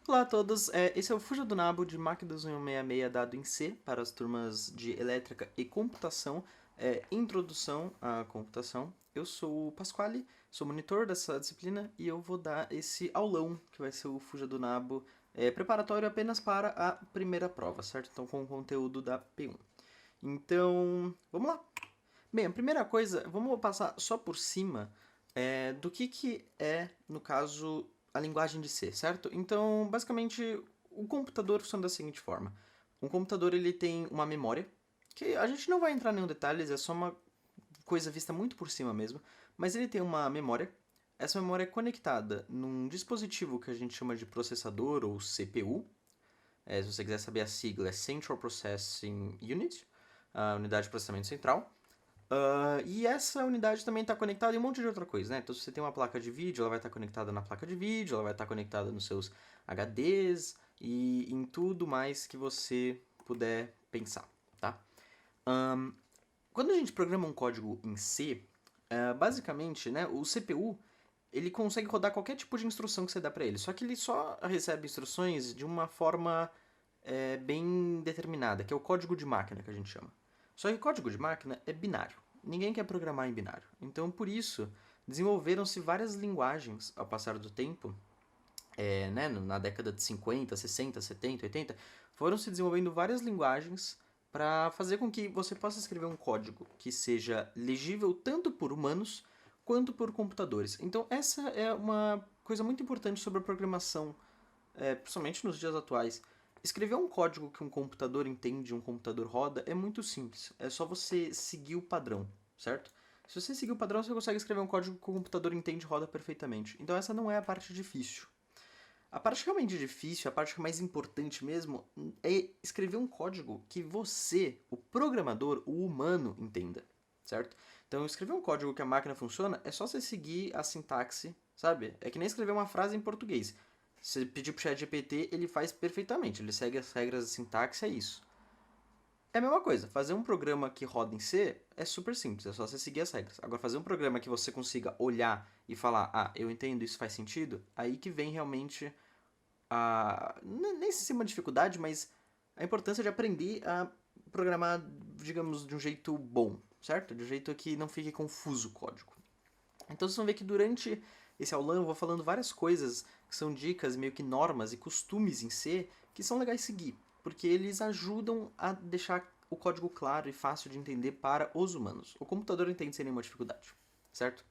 Olá a todos, esse é o Fuja do Nabo de Mach 2166 dado em C para as turmas de Elétrica e Computação, Introdução à Computação. Eu sou o Pasquale, sou monitor dessa disciplina e eu vou dar esse aulão, que vai ser o Fuja do Nabo, preparatório apenas para a primeira prova, certo? Então com o conteúdo da P1. Então, vamos lá! Bem, a primeira coisa, vamos passar só por cima do que é, no caso, a linguagem de C, certo? Então, basicamente, o computador funciona da seguinte forma. Um computador ele tem uma memória, que a gente não vai entrar em nenhum detalhes, é só uma coisa vista muito por cima mesmo, mas ele tem uma memória. Essa memória é conectada num dispositivo que a gente chama de processador ou CPU. Se você quiser saber a sigla, é Central Processing Unit, a unidade de processamento central. E essa unidade também está conectada em um monte de outra coisa, né? Então, se você tem uma placa de vídeo, ela vai estar conectada na placa de vídeo, ela vai estar conectada nos seus HDs e em tudo mais que você puder pensar, tá? Quando a gente programa um código em C, basicamente, né, o CPU ele consegue rodar qualquer tipo de instrução que você dá para ele, só que ele só recebe instruções de uma forma bem determinada, que é o código de máquina que a gente chama. Só que o código de máquina é binário. Ninguém quer programar em binário. Então, por isso, desenvolveram-se várias linguagens ao passar do tempo, né, na década de 50, 60, 70, 80, foram se desenvolvendo várias linguagens para fazer com que você possa escrever um código que seja legível tanto por humanos quanto por computadores. Então, essa é uma coisa muito importante sobre a programação, principalmente nos dias atuais. Escrever um código que um computador entende, um computador roda, é muito simples. É só você seguir o padrão, certo? Se você seguir o padrão, você consegue escrever um código que o computador entende e roda perfeitamente. Então essa não é a parte difícil. A parte realmente difícil, a parte mais importante mesmo, é escrever um código que você, o programador, o humano, entenda, certo? Então, escrever um código que a máquina funciona é só você seguir a sintaxe, sabe? É que nem escrever uma frase em português. Você pedir pro ChatGPT, ele faz perfeitamente, ele segue as regras da sintaxe, é isso. É a mesma coisa, fazer um programa que roda em C é super simples, é só você seguir as regras. Agora, fazer um programa que você consiga olhar e falar, ah, eu entendo, isso faz sentido, aí que vem realmente nem se uma dificuldade, mas a importância de aprender a programar, digamos, de um jeito bom, certo? De um jeito que não fique confuso o código. Então vocês vão ver que durante esse aulão eu vou falando várias coisas que são dicas, meio que normas e costumes em C que são legais seguir, porque eles ajudam a deixar o código claro e fácil de entender para os humanos. O computador entende sem nenhuma dificuldade, certo?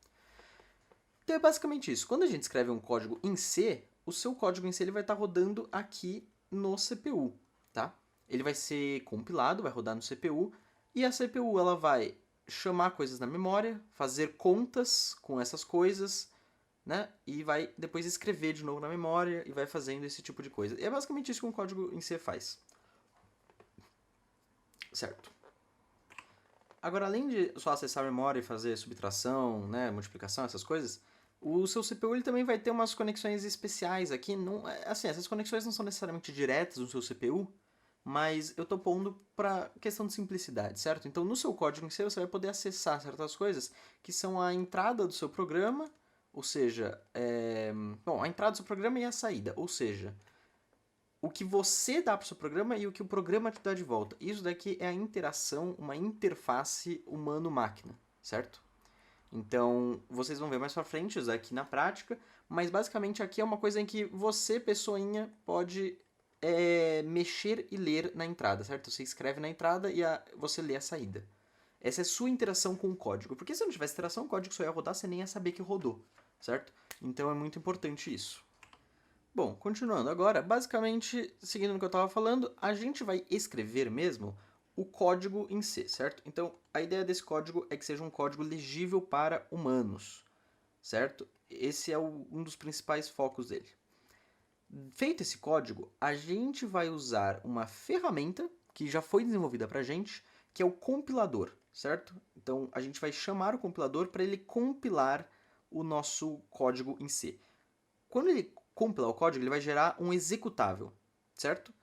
Então é basicamente isso. Quando a gente escreve um código em C, o seu código em C ele vai estar rodando aqui no CPU, tá? Ele vai ser compilado, vai rodar no CPU, e a CPU ela vai chamar coisas na memória, fazer contas com essas coisas, né? E vai depois escrever de novo na memória e vai fazendo esse tipo de coisa. E é basicamente isso que um código em C faz, certo? Agora, além de só acessar a memória e fazer subtração, né, multiplicação, essas coisas, o seu CPU ele também vai ter umas conexões especiais aqui. Não, assim, essas conexões não são necessariamente diretas no seu CPU, mas eu estou pondo para questão de simplicidade, certo? Então, no seu código em C, você vai poder acessar certas coisas que são a entrada do seu programa, ou seja, bom, a entrada do seu programa e a saída, ou seja, o que você dá para o seu programa e o que o programa te dá de volta. Isso daqui é a interação, uma interface humano-máquina, certo? Então, vocês vão ver mais pra frente isso aqui na prática, mas basicamente aqui é uma coisa em que você, pessoinha, pode mexer e ler na entrada, certo? Você escreve na entrada e você lê a saída. Essa é a sua interação com o código. Porque se não tivesse interação, o código só ia rodar, você nem ia saber que rodou, certo? Então é muito importante isso. Bom, continuando agora, basicamente, seguindo o que eu estava falando, a gente vai escrever mesmo o código em C, certo? Então, a ideia desse código é que seja um código legível para humanos, certo? Esse é um dos principais focos dele. Feito esse código, a gente vai usar uma ferramenta que já foi desenvolvida para a gente, que é o compilador, certo? Então, a gente vai chamar o compilador para ele compilar o nosso código em C. Quando ele compilar o código, ele vai gerar um executável, certo?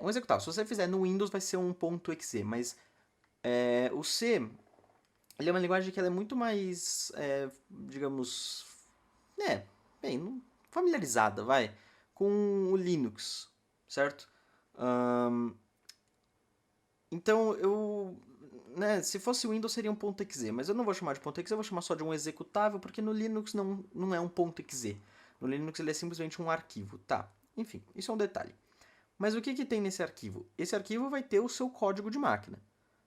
Um executável. Se você fizer no Windows, vai ser um .exe, mas o C ele é uma linguagem que ela é muito mais, digamos, é, bem, não, familiarizada, vai, com o Linux, certo? Então, né, se fosse o Windows seria um .exe, mas eu não vou chamar de .exe, eu vou chamar só de um executável, porque no Linux não é um .exe. No Linux ele é simplesmente um arquivo, tá? Enfim, isso é um detalhe. Mas o que tem nesse arquivo? Esse arquivo vai ter o seu código de máquina,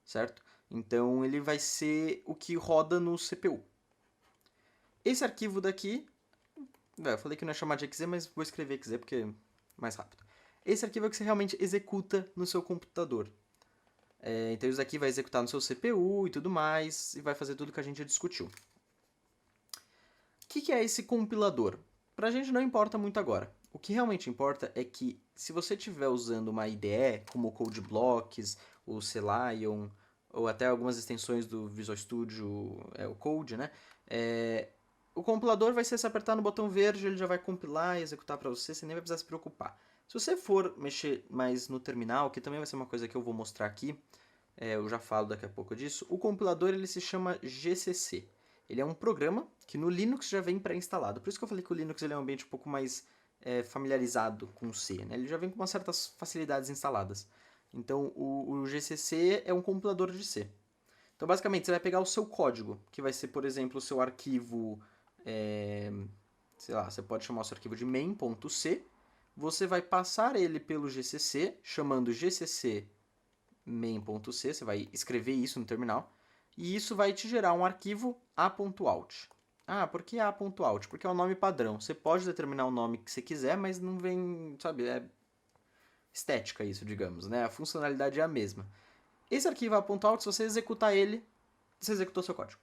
certo? Então ele vai ser o que roda no CPU. Esse arquivo daqui, eu falei que não ia chamar de exe, mas vou escrever exe porque é mais rápido. Esse arquivo é o que você realmente executa no seu computador. Então isso daqui vai executar no seu CPU e tudo mais, e vai fazer tudo que a gente discutiu. O que é esse compilador? Pra gente não importa muito agora. O que realmente importa é que se você estiver usando uma IDE, como o CodeBlocks, o Celion, ou até algumas extensões do Visual Studio, o Code, né? O compilador vai ser se apertar no botão verde, ele já vai compilar e executar para você nem vai precisar se preocupar. Se você for mexer mais no terminal, que também vai ser uma coisa que eu vou mostrar aqui, eu já falo daqui a pouco disso, o compilador ele se chama GCC. Ele é um programa que no Linux já vem pré-instalado. Por isso que eu falei que o Linux ele é um ambiente um pouco mais familiarizado com o C. Né? Ele já vem com umas certas facilidades instaladas. Então o GCC é um compilador de C. Então basicamente você vai pegar o seu código, que vai ser, por exemplo, o seu arquivo, sei lá, você pode chamar o seu arquivo de main.c, você vai passar ele pelo GCC, chamando GCC main.c, você vai escrever isso no terminal, e isso vai te gerar um arquivo a.out. Ah, por que a.out? Porque é o nome padrão. Você pode determinar o nome que você quiser, mas não vem, sabe, é estética isso, digamos, né? A funcionalidade é a mesma. Esse arquivo a.out, se você executar ele, você executou seu código.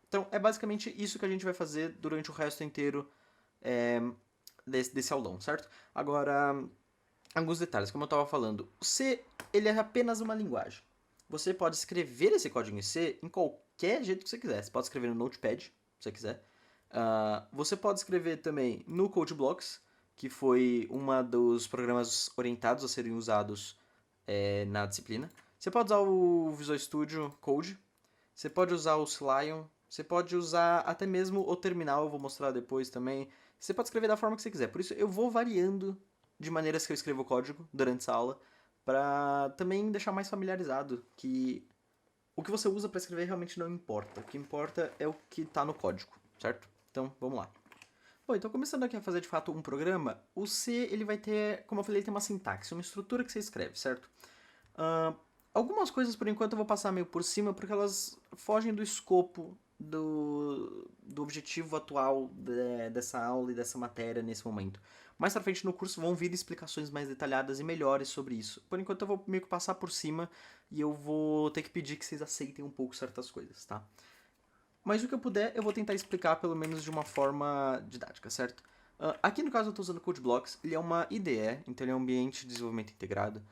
Então, é basicamente isso que a gente vai fazer durante o resto inteiro desse aulão, certo? Agora, alguns detalhes, como eu estava falando. O C, ele é apenas uma linguagem. Você pode escrever esse código em C em qualquer jeito que você quiser. Você pode escrever no Notepad, se você quiser. Você pode escrever também no CodeBlocks, que foi um dos programas orientados a serem usados na disciplina. Você pode usar o Visual Studio Code. Você pode usar o Celion. Você pode usar até mesmo o terminal, eu vou mostrar depois também. Você pode escrever da forma que você quiser. Por isso eu vou variando de maneiras que eu escrevo o código durante essa aula, para também deixar mais familiarizado que o que você usa para escrever realmente não importa. O que importa é o que está no código, certo? Então, vamos lá. Bom, então começando aqui a fazer de fato um programa, o C ele vai ter, como eu falei, tem uma sintaxe, uma estrutura que você escreve, certo? Algumas coisas por enquanto eu vou passar meio por cima porque elas fogem do escopo do objetivo atual dessa aula e dessa matéria nesse momento. Mais pra frente no curso vão vir explicações mais detalhadas e melhores sobre isso. Por enquanto eu vou meio que passar por cima e eu vou ter que pedir que vocês aceitem um pouco certas coisas, tá? Mas o que eu puder eu vou tentar explicar pelo menos de uma forma didática, certo? Aqui no caso eu estou usando o CodeBlocks, ele é uma IDE, então ele é um ambiente de desenvolvimento integrado.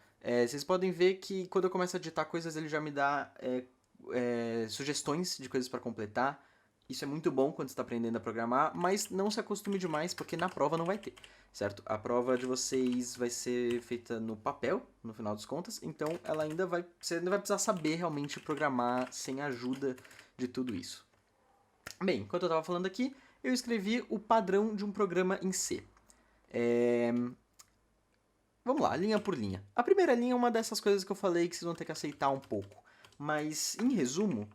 Vocês podem ver que quando eu começo a digitar coisas ele já me dá sugestões de coisas para completar. Isso é muito bom quando você está aprendendo a programar, mas não se acostume demais porque na prova não vai ter, certo? A prova de vocês vai ser feita no papel, no final das contas, então você ainda vai precisar saber realmente programar sem a ajuda de tudo isso. Bem, enquanto eu estava falando aqui, eu escrevi o padrão de um programa em C. Vamos lá, linha por linha. A primeira linha é uma dessas coisas que eu falei que vocês vão ter que aceitar um pouco. Mas, em resumo,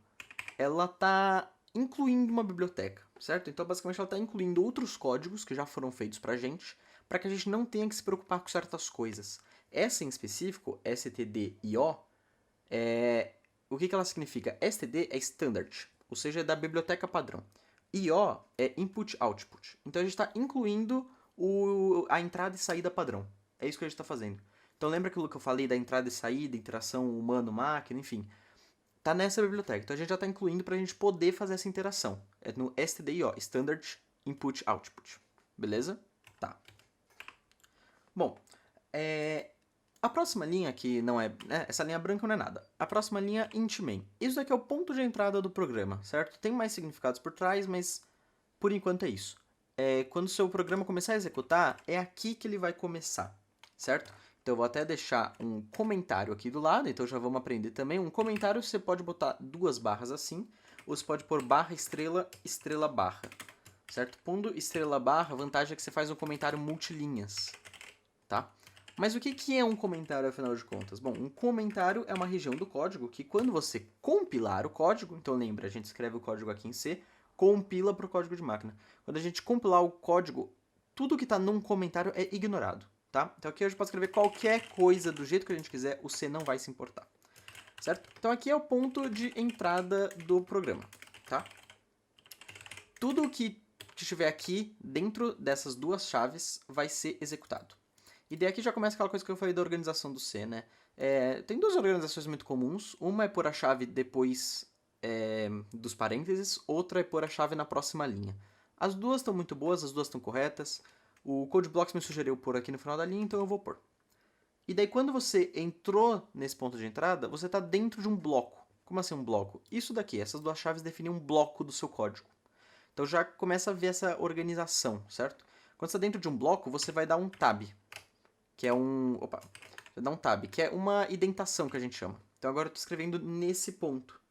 ela está incluindo uma biblioteca, certo? Então, basicamente, ela está incluindo outros códigos que já foram feitos para que a gente não tenha que se preocupar com certas coisas. Essa em específico, std.io, o que ela significa? std é standard, ou seja, é da biblioteca padrão. io é input-output. Então, a gente está incluindo a entrada e saída padrão. É isso que a gente está fazendo. Então, lembra aquilo que eu falei da entrada e saída, interação humano-máquina, enfim. Tá nessa biblioteca. Então a gente já está incluindo para a gente poder fazer essa interação. É no stdio, Standard Input Output. Beleza? Tá. Bom, a próxima linha que não é... essa linha branca não é nada. A próxima linha int main. Isso daqui é o ponto de entrada do programa, certo? Tem mais significados por trás, mas por enquanto é isso. Quando o seu programa começar a executar, é aqui que ele vai começar, certo? Então eu vou até deixar um comentário aqui do lado, então já vamos aprender também. Um comentário você pode botar 2 barras assim, ou você pode pôr barra, estrela, estrela, barra. certo? Pondo estrela barra, a vantagem é que você faz um comentário multilinhas, tá? Mas o que é um comentário, afinal de contas? Bom, um comentário é uma região do código que quando você compilar o código, então lembra, a gente escreve o código aqui em C, compila para o código de máquina. Quando a gente compilar o código, tudo que está num comentário é ignorado, tá? Então aqui a gente pode escrever qualquer coisa do jeito que a gente quiser, o C não vai se importar, certo? Então aqui é o ponto de entrada do programa, tá? Tudo que estiver aqui dentro dessas duas chaves vai ser executado. E daí aqui já começa aquela coisa que eu falei da organização do C, né? Tem duas organizações muito comuns. Uma é pôr a chave depois dos parênteses, outra é pôr a chave na próxima linha. As duas estão muito boas, as duas estão corretas. O CodeBlocks me sugeriu pôr aqui no final da linha, então eu vou pôr. E daí quando você entrou nesse ponto de entrada, você está dentro de um bloco. Como assim um bloco? Isso daqui, essas duas chaves definem um bloco do seu código. Então já começa a ver essa organização, certo? Quando você está dentro de um bloco, você vai dar um tab, que é um... Opa, vai dar um tab, que é uma indentação que a gente chama. Então agora eu estou escrevendo nesse ponto.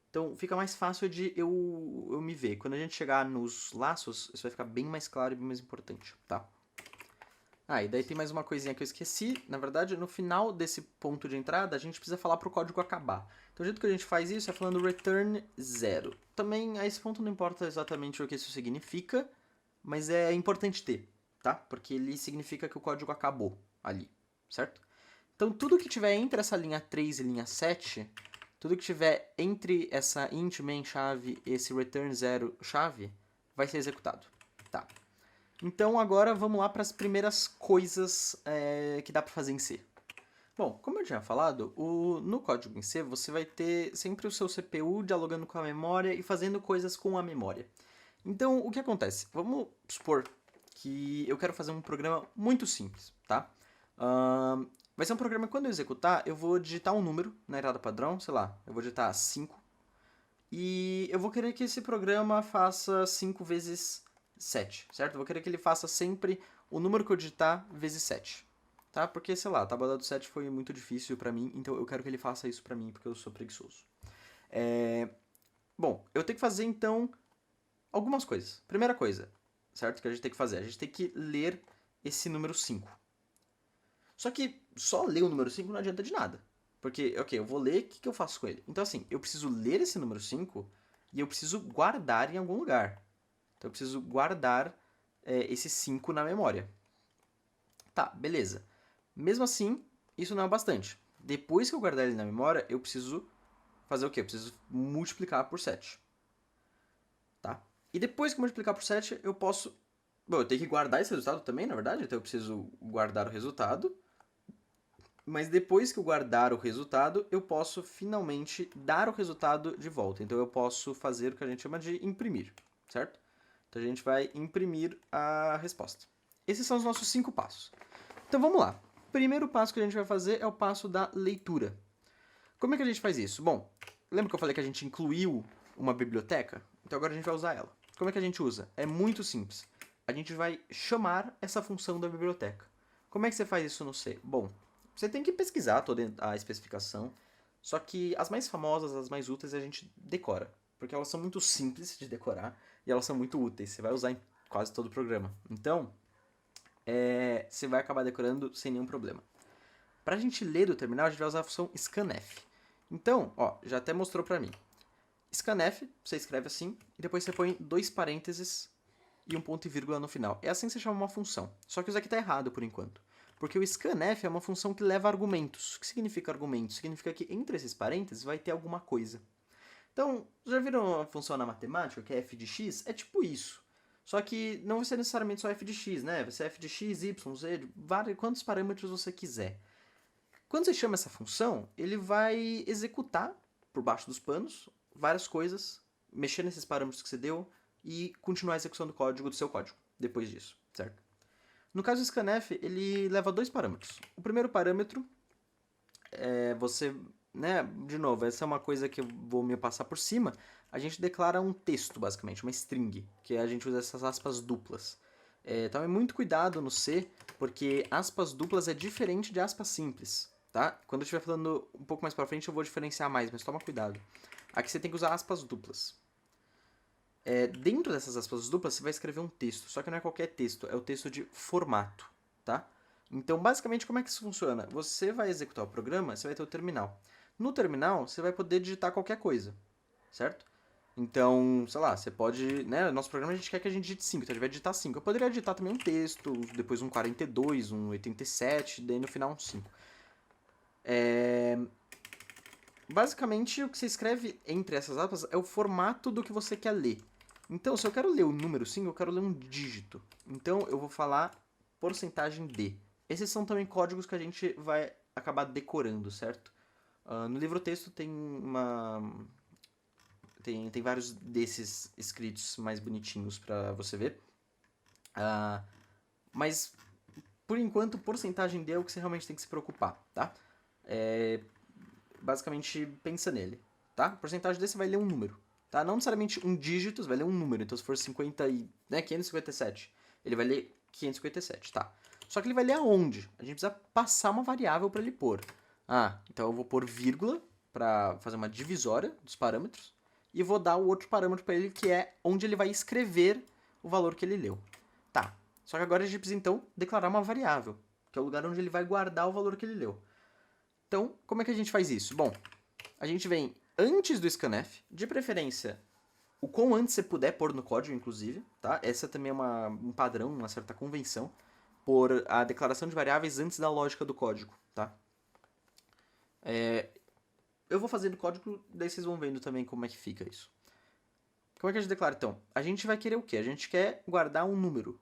Então fica mais fácil de eu me ver. Quando a gente chegar nos laços, isso vai ficar bem mais claro e bem mais importante, tá? E daí tem mais uma coisinha que eu esqueci. Na verdade, no final desse ponto de entrada, a gente precisa falar para o código acabar. Então o jeito que a gente faz isso é falando return 0. Também a esse ponto não importa exatamente o que isso significa, mas é importante ter, tá? Porque ele significa que o código acabou ali, certo? Então tudo que tiver entre essa linha 3 e linha 7, tudo que tiver entre essa int main chave e esse return 0 chave, vai ser executado, tá? Então agora vamos lá para as primeiras coisas que dá para fazer em C. Bom, como eu tinha falado, no código em C você vai ter sempre o seu CPU dialogando com a memória e fazendo coisas com a memória. Então o que acontece? Vamos supor que eu quero fazer um programa muito simples, tá? Vai ser um programa que quando eu executar, eu vou digitar um número na entrada padrão, sei lá, eu vou digitar 5. E eu vou querer que esse programa faça 5 vezes 7, certo? Eu vou querer que ele faça sempre o número que eu digitar vezes 7, tá? Porque, sei lá, a tabela do 7 foi muito difícil pra mim, então eu quero que ele faça isso pra mim, porque eu sou preguiçoso. Bom, eu tenho que fazer, então, algumas coisas. Primeira coisa, certo? Que a gente tem que fazer, a gente tem que ler esse número 5. Só que só ler o número 5 não adianta de nada. Porque, ok, eu vou ler, o que eu faço com ele? Então, assim, eu preciso ler esse número 5 e eu preciso guardar em algum lugar. Então eu preciso guardar esse 5 na memória. Tá, beleza. Mesmo assim, isso não é bastante. Depois que eu guardar ele na memória, eu preciso fazer o quê? Eu preciso multiplicar por 7. Tá? E depois que eu multiplicar por 7, eu posso... Bom, eu tenho que guardar esse resultado também, na verdade. Então eu preciso guardar o resultado. Mas depois que eu guardar o resultado, eu posso finalmente dar o resultado de volta. Então eu posso fazer o que a gente chama de imprimir, certo? Então a gente vai imprimir a resposta. Esses são os nossos 5 passos. Então vamos lá. O primeiro passo que a gente vai fazer é o passo da leitura. Como é que a gente faz isso? Bom, lembra que eu falei que a gente incluiu uma biblioteca? Então agora a gente vai usar ela. Como é que a gente usa? É muito simples. A gente vai chamar essa função da biblioteca. Como é que você faz isso no C? Bom, você tem que pesquisar toda a especificação, só que as mais famosas, as mais úteis, a gente decora. Porque elas são muito simples de decorar e elas são muito úteis. Você vai usar em quase todo o programa. Então, você vai acabar decorando sem nenhum problema. Para a gente ler do terminal, a gente vai usar a função scanf. Então, ó, já até mostrou para mim. Scanf, você escreve assim, e depois você põe 2 parênteses e um ponto e vírgula no final. É assim que você chama uma função. Só que isso aqui está errado por enquanto. Porque o scanf é uma função que leva argumentos. O que significa argumentos? Significa que entre esses parênteses vai ter alguma coisa. Então, já viram a função na matemática, que é f de x? É tipo isso. Só que não vai ser necessariamente só f de x, né? Vai ser f de x, y, z, quantos parâmetros você quiser. Quando você chama essa função, ele vai executar, por baixo dos panos, várias coisas, mexer nesses parâmetros que você deu e continuar a execução do seu código, depois disso, certo? No caso do scanf, ele leva 2 parâmetros. O primeiro parâmetro você, né, de novo, essa é uma coisa que eu vou me passar por cima, a gente declara um texto, basicamente, uma string, que a gente usa essas aspas duplas. Tome muito cuidado no C, porque aspas duplas é diferente de aspas simples, tá? Quando eu estiver falando um pouco mais pra frente eu vou diferenciar mais, mas toma cuidado. Aqui você tem que usar aspas duplas. Dentro dessas aspas duplas, você vai escrever um texto, só que não é qualquer texto, é o texto de formato, tá? Então, basicamente, como é que isso funciona? Você vai executar o programa, você vai ter o terminal. No terminal, você vai poder digitar qualquer coisa, certo? Então, sei lá, você pode, né, nosso programa a gente quer que a gente digite 5, então a gente vai digitar 5. Eu poderia digitar também um texto, depois um 42, um 87, daí no final um 5. Basicamente, o que você escreve entre essas aspas é o formato do que você quer ler. Então, se eu quero ler o número 5, eu quero ler um dígito. Então, eu vou falar porcentagem de. Esses são também códigos que a gente vai acabar decorando, certo? No livro texto tem vários desses escritos mais bonitinhos para você ver. Mas, por enquanto, porcentagem de é o que você realmente tem que se preocupar, tá? Basicamente, pensa nele, tá? Porcentagem de você vai ler um número, tá? Não necessariamente um dígito, você vai ler um número. Então, se for 557, ele vai ler 557, tá? Só que ele vai ler aonde? A gente precisa passar uma variável para ele pôr. Então eu vou pôr vírgula para fazer uma divisória dos parâmetros e vou dar o outro parâmetro para ele, que é onde ele vai escrever o valor que ele leu. Tá. Só que agora a gente precisa, então, declarar uma variável, que é o lugar onde ele vai guardar o valor que ele leu. Então, como é que a gente faz isso? Bom, a gente vem antes do scanf, de preferência o quão antes você puder pôr no código, inclusive, tá? Essa também é um padrão, uma certa convenção, por a declaração de variáveis antes da lógica do código, tá? Eu vou fazer no código, daí vocês vão vendo também como é que fica isso. Como é que a gente declara, então? A gente vai querer o quê? A gente quer guardar um número.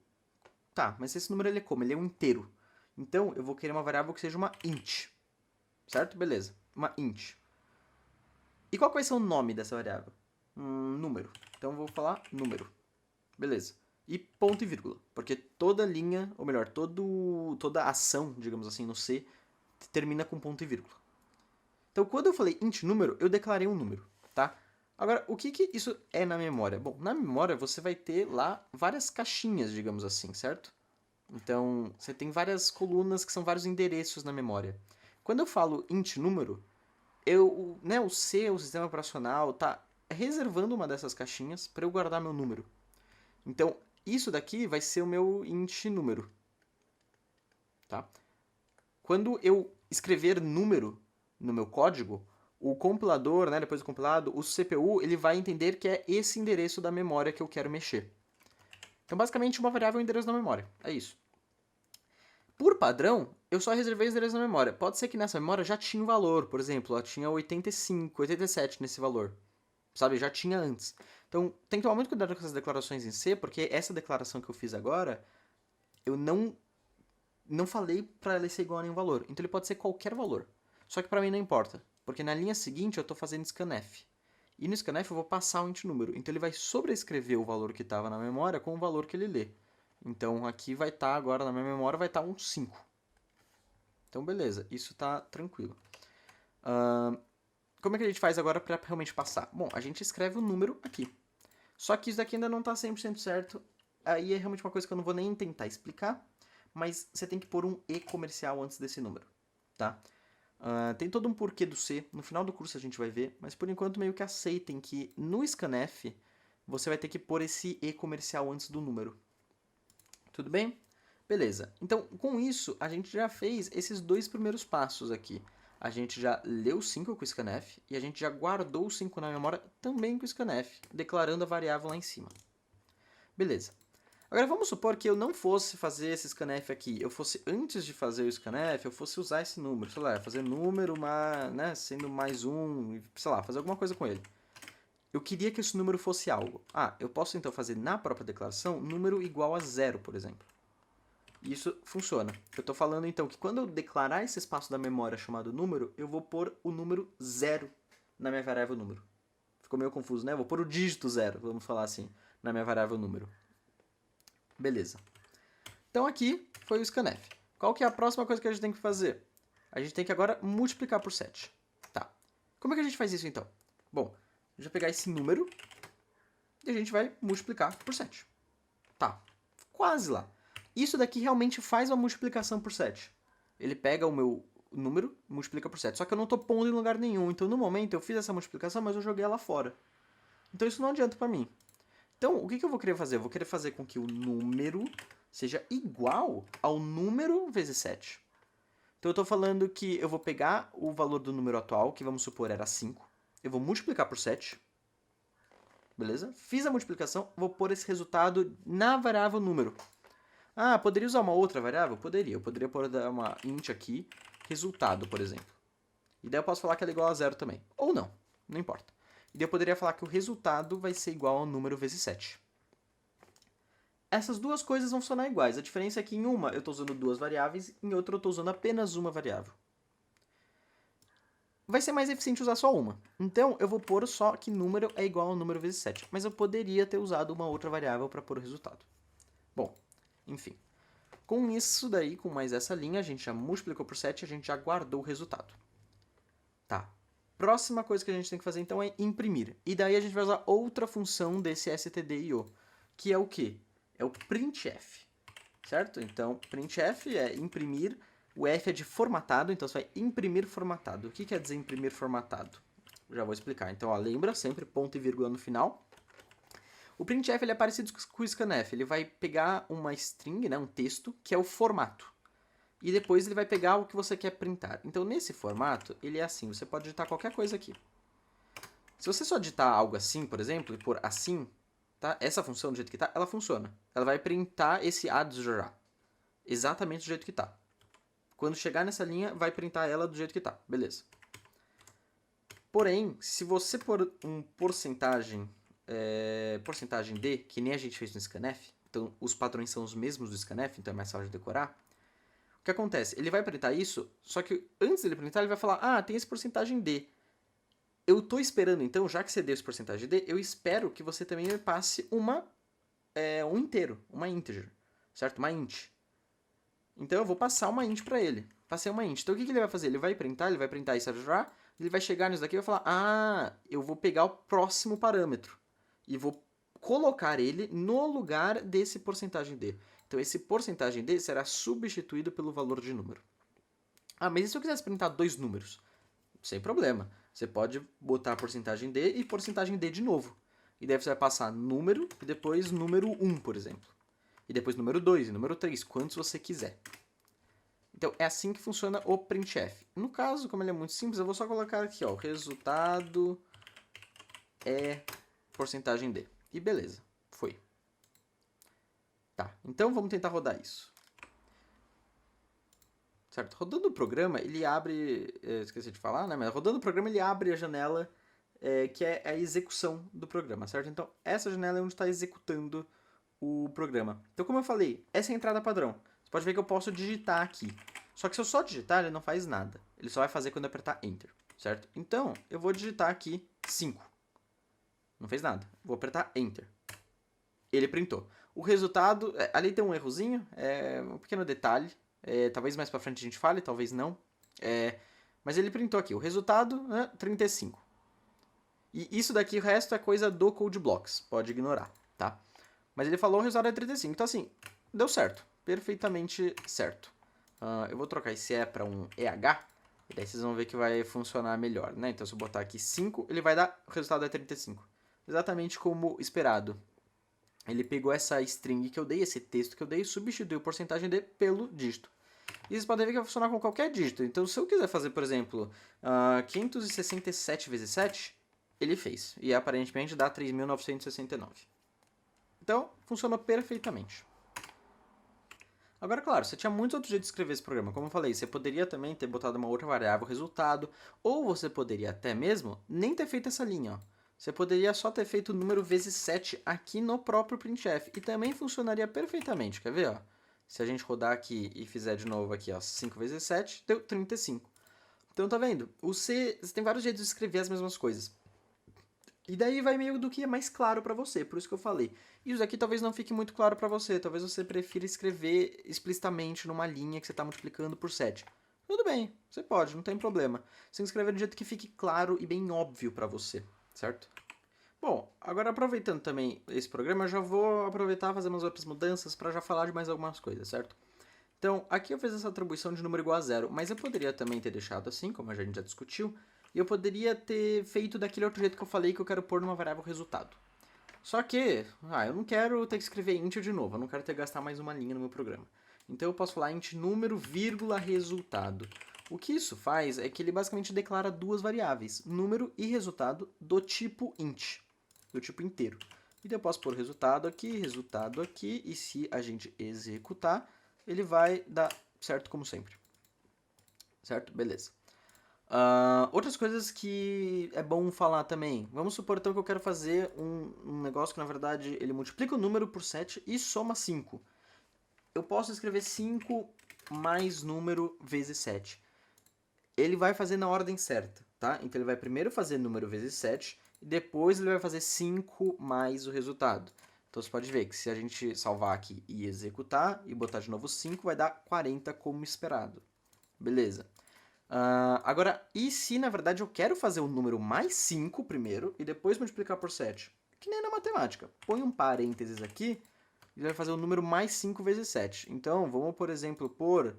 Tá, mas esse número ele é como? Ele é um inteiro. Então, eu vou querer uma variável que seja uma int. Certo? Beleza. Uma int. E qual vai ser o nome dessa variável? Número. Então, eu vou falar número. Beleza. E ponto e vírgula. Porque toda linha, ou melhor, toda ação, digamos assim, no C, termina com ponto e vírgula. Então, quando eu falei int número, eu declarei um número, tá? Agora, o que isso é na memória? Bom, na memória você vai ter lá várias caixinhas, digamos assim, certo? Então, você tem várias colunas que são vários endereços na memória. Quando eu falo int número, o C, o sistema operacional, tá reservando uma dessas caixinhas para eu guardar meu número. Então, isso daqui vai ser o meu int número. Tá? Quando eu escrever número no meu código, o compilador, né, depois do compilado, o CPU, ele vai entender que é esse endereço da memória que eu quero mexer. Então, basicamente, uma variável é o endereço da memória. É isso. Por padrão, eu só reservei o endereço da memória. Pode ser que nessa memória já tinha um valor. Por exemplo, ela tinha 85, 87 nesse valor. Sabe? Já tinha antes. Então, tem que tomar muito cuidado com essas declarações em C, porque essa declaração que eu fiz agora, eu não falei para ela ser igual a nenhum valor. Então, ele pode ser qualquer valor. Só que para mim não importa, porque na linha seguinte eu estou fazendo scanf. E no scanf eu vou passar o int número. Então ele vai sobrescrever o valor que estava na memória com o valor que ele lê. Então aqui vai estar agora na minha memória vai estar um 5. Então beleza, isso está tranquilo. Como é que a gente faz agora para realmente passar? Bom, a gente escreve o número aqui. Só que isso daqui ainda não está 100% certo. Aí é realmente uma coisa que eu não vou nem tentar explicar. Mas você tem que pôr um E comercial antes desse número, tá? Tem todo um porquê do C, no final do curso a gente vai ver, mas por enquanto meio que aceitem que no scanf você vai ter que pôr esse E comercial antes do número. Tudo bem? Beleza. Então, com isso, a gente já fez esses dois primeiros passos aqui. A gente já leu 5 com o scanf e a gente já guardou o 5 na memória também com o scanf, declarando a variável lá em cima. Beleza. Agora vamos supor que eu não fosse fazer esse scanf aqui, eu fosse, antes de fazer o scanf, eu fosse usar esse número, sei lá, fazer número, sendo mais um, sei lá, fazer alguma coisa com ele. Eu queria que esse número fosse algo. Eu posso então fazer na própria declaração número igual a 0, por exemplo. E isso funciona. Eu estou falando então que quando eu declarar esse espaço da memória chamado número, eu vou pôr o número 0 na minha variável número. Ficou meio confuso, né? Eu vou pôr o dígito 0, vamos falar assim, na minha variável número. Beleza. Então aqui foi o scanf. Qual que é a próxima coisa que a gente tem que fazer? A gente tem que agora multiplicar por 7. Tá. Como é que a gente faz isso então? Bom, a gente vai pegar esse número e a gente vai multiplicar por 7. Tá. Quase lá. Isso daqui realmente faz uma multiplicação por 7. Ele pega o meu número e multiplica por 7. Só que eu não estou pondo em lugar nenhum. Então no momento eu fiz essa multiplicação, mas eu joguei ela fora. Então isso não adianta para mim. Então, o que eu vou querer fazer? Eu vou querer fazer com que o número seja igual ao número vezes 7. Então, eu estou falando que eu vou pegar o valor do número atual, que vamos supor era 5. Eu vou multiplicar por 7. Beleza? Fiz a multiplicação, vou pôr esse resultado na variável número. Ah, poderia usar uma outra variável? Poderia. Eu poderia pôr uma int aqui, resultado, por exemplo. E daí eu posso falar que ela é igual a 0 também. Ou não, não importa. E daí eu poderia falar que o resultado vai ser igual ao número vezes 7. Essas duas coisas vão funcionar iguais. A diferença é que em uma eu estou usando duas variáveis, em outra eu estou usando apenas uma variável. Vai ser mais eficiente usar só uma. Então, eu vou pôr só que número é igual ao número vezes 7. Mas eu poderia ter usado uma outra variável para pôr o resultado. Bom, enfim. Com isso daí, com mais essa linha, a gente já multiplicou por 7 e a gente já guardou o resultado. Tá. Próxima coisa que a gente tem que fazer, então, é imprimir. E daí a gente vai usar outra função desse stdio, que é o quê? É o printf, certo? Então, printf é imprimir, o f é de formatado, então você vai imprimir formatado. O que quer dizer imprimir formatado? Já vou explicar. Então, ó, lembra sempre ponto e vírgula no final. O printf ele é parecido com o scanf, ele vai pegar uma string, né, um texto, que é o formato. E depois ele vai pegar o que você quer printar. Então, nesse formato, ele é assim, você pode digitar qualquer coisa aqui. Se você só digitar algo assim, por exemplo, e pôr assim, tá? Essa função do jeito que tá, ela funciona. Ela vai printar esse A do já. Exatamente do jeito que tá. Quando chegar nessa linha, vai printar ela do jeito que tá. Beleza. Porém, se você pôr um porcentagem D, que nem a gente fez no scanf, então os padrões são os mesmos do scanf, então é mais fácil de decorar, o que acontece? Ele vai printar isso, só que antes dele printar, ele vai falar, ah, tem esse porcentagem D. Eu tô esperando, então, já que você deu esse porcentagem D, eu espero que você também me passe um inteiro, uma integer, certo? Uma int. Então, eu vou passar uma int para ele. Passei uma int. Então, o que ele vai fazer? Ele vai printar isso já, ele vai chegar nisso daqui e vai falar, ah, eu vou pegar o próximo parâmetro e vou colocar ele no lugar desse porcentagem D. Então, esse porcentagem D será substituído pelo valor de número. Ah, mas e se eu quisesse printar dois números? Sem problema. Você pode botar porcentagem D e porcentagem D de novo. E daí você vai passar número e depois número 1, por exemplo. E depois número 2 e número 3, quantos você quiser. Então, é assim que funciona o printf. No caso, como ele é muito simples, eu vou só colocar aqui, ó, o resultado é porcentagem D. E beleza, foi. Tá, então vamos tentar rodar isso. Certo? Rodando o programa, ele abre... esqueci de falar, né? Mas rodando o programa, ele abre a janela que é a execução do programa, certo? Então, essa janela é onde está executando o programa. Então, como eu falei, essa é a entrada padrão. Você pode ver que eu posso digitar aqui. Só que se eu só digitar, ele não faz nada. Ele só vai fazer quando eu apertar Enter, certo? Então, eu vou digitar aqui 5. Não fez nada. Vou apertar Enter. Ele printou. O resultado... ali tem um errozinho, um pequeno detalhe. Talvez mais pra frente a gente fale, talvez não. Mas ele printou aqui. O resultado, 35. E isso daqui, o resto é coisa do Code Blocks. Pode ignorar, tá? Mas ele falou o resultado é 35. Então, assim, deu certo. Perfeitamente certo. Eu vou trocar esse E para um EH. E daí vocês vão ver que vai funcionar melhor, né? Então, se eu botar aqui 5, ele vai dar... O resultado é 35. Exatamente como esperado. Ele pegou essa string que eu dei, esse texto que eu dei, e substituiu a porcentagem D pelo dígito. E vocês podem ver que vai funcionar com qualquer dígito. Então, se eu quiser fazer, por exemplo, 567 vezes 7, ele fez. E aparentemente dá 3.969. Então, funcionou perfeitamente. Agora, claro, você tinha muitos outros jeitos de escrever esse programa. Como eu falei, você poderia também ter botado uma outra variável resultado, ou você poderia até mesmo nem ter feito essa linha, ó. Você poderia só ter feito o número vezes 7 aqui no próprio printf. E também funcionaria perfeitamente. Quer ver? Ó? Se a gente rodar aqui e fizer de novo aqui, ó, 5 vezes 7, deu 35. Então, tá vendo? Você tem vários jeitos de escrever as mesmas coisas. E daí vai meio do que é mais claro para você, por isso que eu falei. E isso aqui talvez não fique muito claro para você. Talvez você prefira escrever explicitamente numa linha que você está multiplicando por 7. Tudo bem, você pode, não tem problema. Você tem que escrever de um jeito que fique claro e bem óbvio para você. Certo? Bom, agora aproveitando também esse programa, eu já vou aproveitar e fazer umas outras mudanças para já falar de mais algumas coisas, certo? Então, aqui eu fiz essa atribuição de número igual a 0, mas eu poderia também ter deixado assim, como a gente já discutiu, e eu poderia ter feito daquele outro jeito que eu falei que eu quero pôr numa variável resultado. Só que, eu não quero ter que escrever int de novo, eu não quero ter que gastar mais uma linha no meu programa. Então eu posso falar int número, vírgula, resultado. O que isso faz é que ele basicamente declara duas variáveis, número e resultado, do tipo int, do tipo inteiro. Então eu posso pôr resultado aqui, e se a gente executar, ele vai dar certo como sempre. Certo? Beleza. Outras coisas que é bom falar também. Vamos supor então que eu quero fazer um negócio que na verdade ele multiplica o número por 7 e soma 5. Eu posso escrever 5 mais número vezes 7. Ele vai fazer na ordem certa, tá? Então ele vai primeiro fazer número vezes 7 e depois ele vai fazer 5 mais o resultado. Então você pode ver que se a gente salvar aqui e executar e botar de novo 5, vai dar 40 como esperado. Beleza. Agora, e se na verdade eu quero fazer o número mais 5 primeiro e depois multiplicar por 7? Que nem na matemática. Põe um parênteses aqui e vai fazer o número mais 5 vezes 7. Então, vamos, por exemplo, por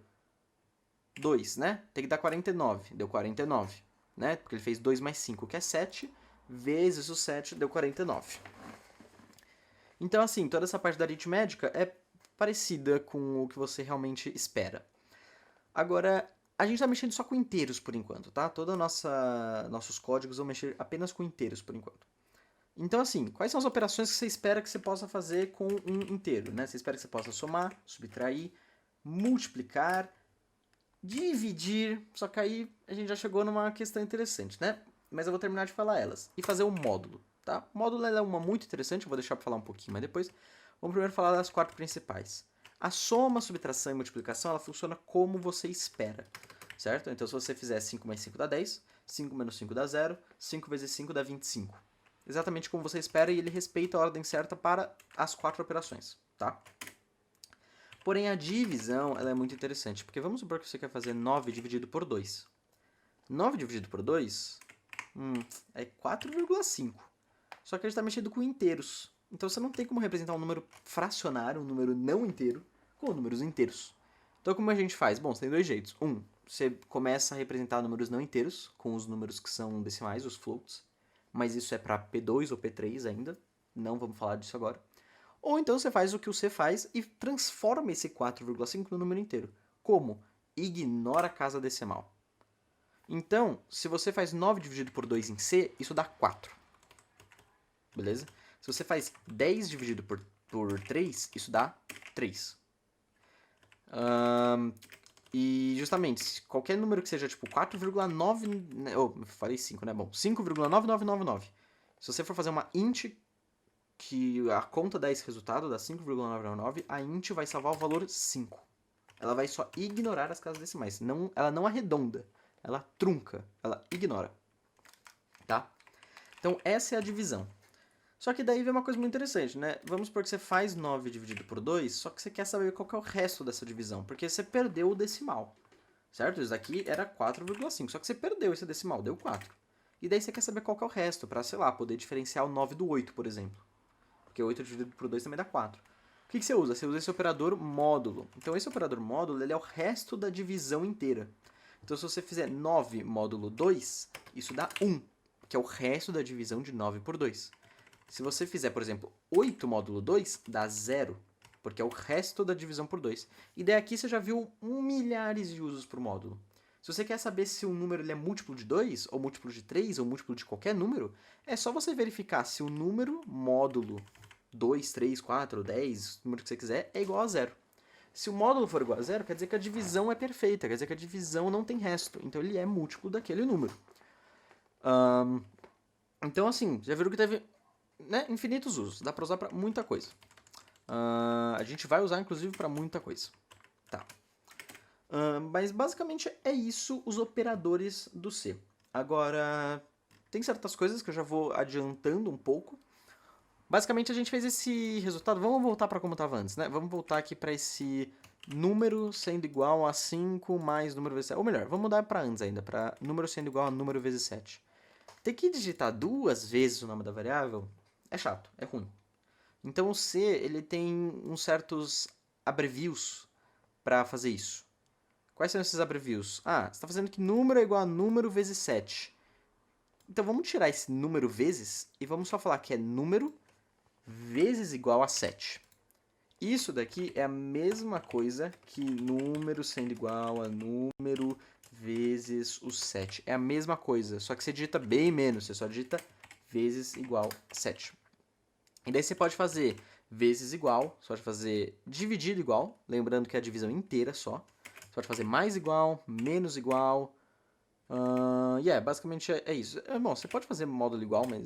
2, né? Tem que dar 49. Deu 49, né? Porque ele fez 2 mais 5, que é 7, vezes o 7, deu 49. Então, assim, toda essa parte da aritmética é parecida com o que você realmente espera. Agora, a gente está mexendo só com inteiros por enquanto, tá? Todos nossos códigos vão mexer apenas com inteiros por enquanto. Então, assim, quais são as operações que você espera que você possa fazer com um inteiro, né? Você espera que você possa somar, subtrair, multiplicar, dividir, só que aí a gente já chegou numa questão interessante, né? Mas eu vou terminar de falar elas. E fazer o módulo, tá? O módulo é uma muito interessante, eu vou deixar para falar um pouquinho mais depois. Vamos primeiro falar das 4 principais. A soma, subtração e multiplicação, ela funciona como você espera, certo? Então, se você fizer 5 mais 5 dá 10, 5 menos 5 dá 0, 5 vezes 5 dá 25. Exatamente como você espera e ele respeita a ordem certa para as 4 operações, tá? Porém, a divisão ela é muito interessante, porque vamos supor que você quer fazer 9 dividido por 2. 9 dividido por 2 é 4,5. Só que a gente está mexendo com inteiros. Então você não tem como representar um número fracionário, um número não inteiro, com números inteiros. Então como a gente faz? Bom, você tem dois jeitos. Você começa a representar números não inteiros, com os números que são decimais, os floats. Mas isso é para P2 ou P3 ainda. Não vamos falar disso agora. Ou então você faz o que o C faz e transforma esse 4,5 no número inteiro. Como? Ignora a casa decimal. Então, se você faz 9 dividido por 2 em C, isso dá 4. Beleza? Se você faz 10 dividido por 3, isso dá 3. E justamente, qualquer número que seja tipo 4,9... falei 5, né? Bom, 5,9999. Se você for fazer uma int que a conta dá esse resultado, dá 5,999, a int vai salvar o valor 5. Ela vai só ignorar as casas decimais. Ela não arredonda. Ela trunca. Ela ignora. Tá? Então, essa é a divisão. Só que daí vem uma coisa muito interessante, né? Vamos supor que você faz 9 dividido por 2, só que você quer saber qual que é o resto dessa divisão, porque você perdeu o decimal, certo? Isso daqui era 4,5, só que você perdeu esse decimal, deu 4. E daí você quer saber qual que é o resto, para, sei lá, poder diferenciar o 9 do 8, por exemplo. Porque 8 dividido por 2 também dá 4. O que você usa? Você usa esse operador módulo. Então esse operador módulo ele é o resto da divisão inteira. Então se você fizer 9 módulo 2, isso dá 1, que é o resto da divisão de 9 por 2. Se você fizer, por exemplo, 8 módulo 2, dá 0, porque é o resto da divisão por 2. E daí aqui você já viu milhares de usos para o módulo. Se você quer saber se um número ele é múltiplo de 2, ou múltiplo de 3, ou múltiplo de qualquer número, é só você verificar se o número módulo 2, 3, 4, 10, o número que você quiser, é igual a 0. Se o módulo for igual a 0, quer dizer que a divisão é perfeita, quer dizer que a divisão não tem resto, então ele é múltiplo daquele número. Então, assim, já viram que teve infinitos usos, dá para usar para muita coisa. A gente vai usar, inclusive, para muita coisa. Tá. Mas, basicamente, é isso os operadores do C. Agora, tem certas coisas que eu já vou adiantando um pouco. Basicamente, a gente fez esse resultado. Vamos voltar para como estava antes, né? Vamos voltar aqui para esse número sendo igual a 5 mais número vezes 7. Ou melhor, vamos mudar para antes ainda, para número sendo igual a número vezes 7. Ter que digitar 2 vezes o nome da variável é chato, é ruim. Então o C ele tem uns certos abrevios para fazer isso. Quais são esses abrevios? Você está fazendo que número é igual a número vezes 7. Então vamos tirar esse número vezes e vamos só falar que é número vezes igual a 7. Isso daqui é a mesma coisa que número sendo igual a número vezes o 7. É a mesma coisa, só que você digita bem menos, você só digita vezes igual a 7. E daí você pode fazer vezes igual, você pode fazer dividido igual, lembrando que é a divisão inteira só. Você pode fazer mais igual, menos igual. Basicamente é isso. Bom, você pode fazer módulo igual, mas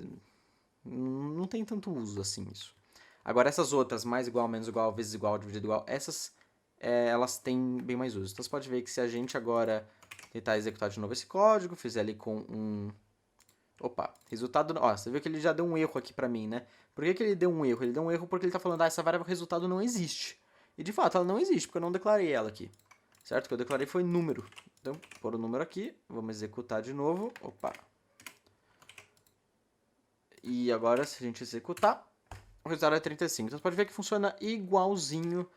não tem tanto uso assim isso. Agora essas outras, mais igual, menos igual, vezes igual, dividido igual, essas elas têm bem mais uso. Então você pode ver que se a gente agora tentar executar de novo esse código, fizer ali com um... Opa, resultado... Ó, você viu que ele já deu um erro aqui pra mim, né? Por que ele deu um erro? Ele deu um erro porque ele tá falando, essa variável resultado não existe. E de fato, ela não existe, porque eu não declarei ela aqui. Certo? O que eu declarei foi número. Então, pôr o número aqui, vamos executar de novo. Opa. E agora, se a gente executar, o resultado é 35. Então você pode ver que funciona igualzinho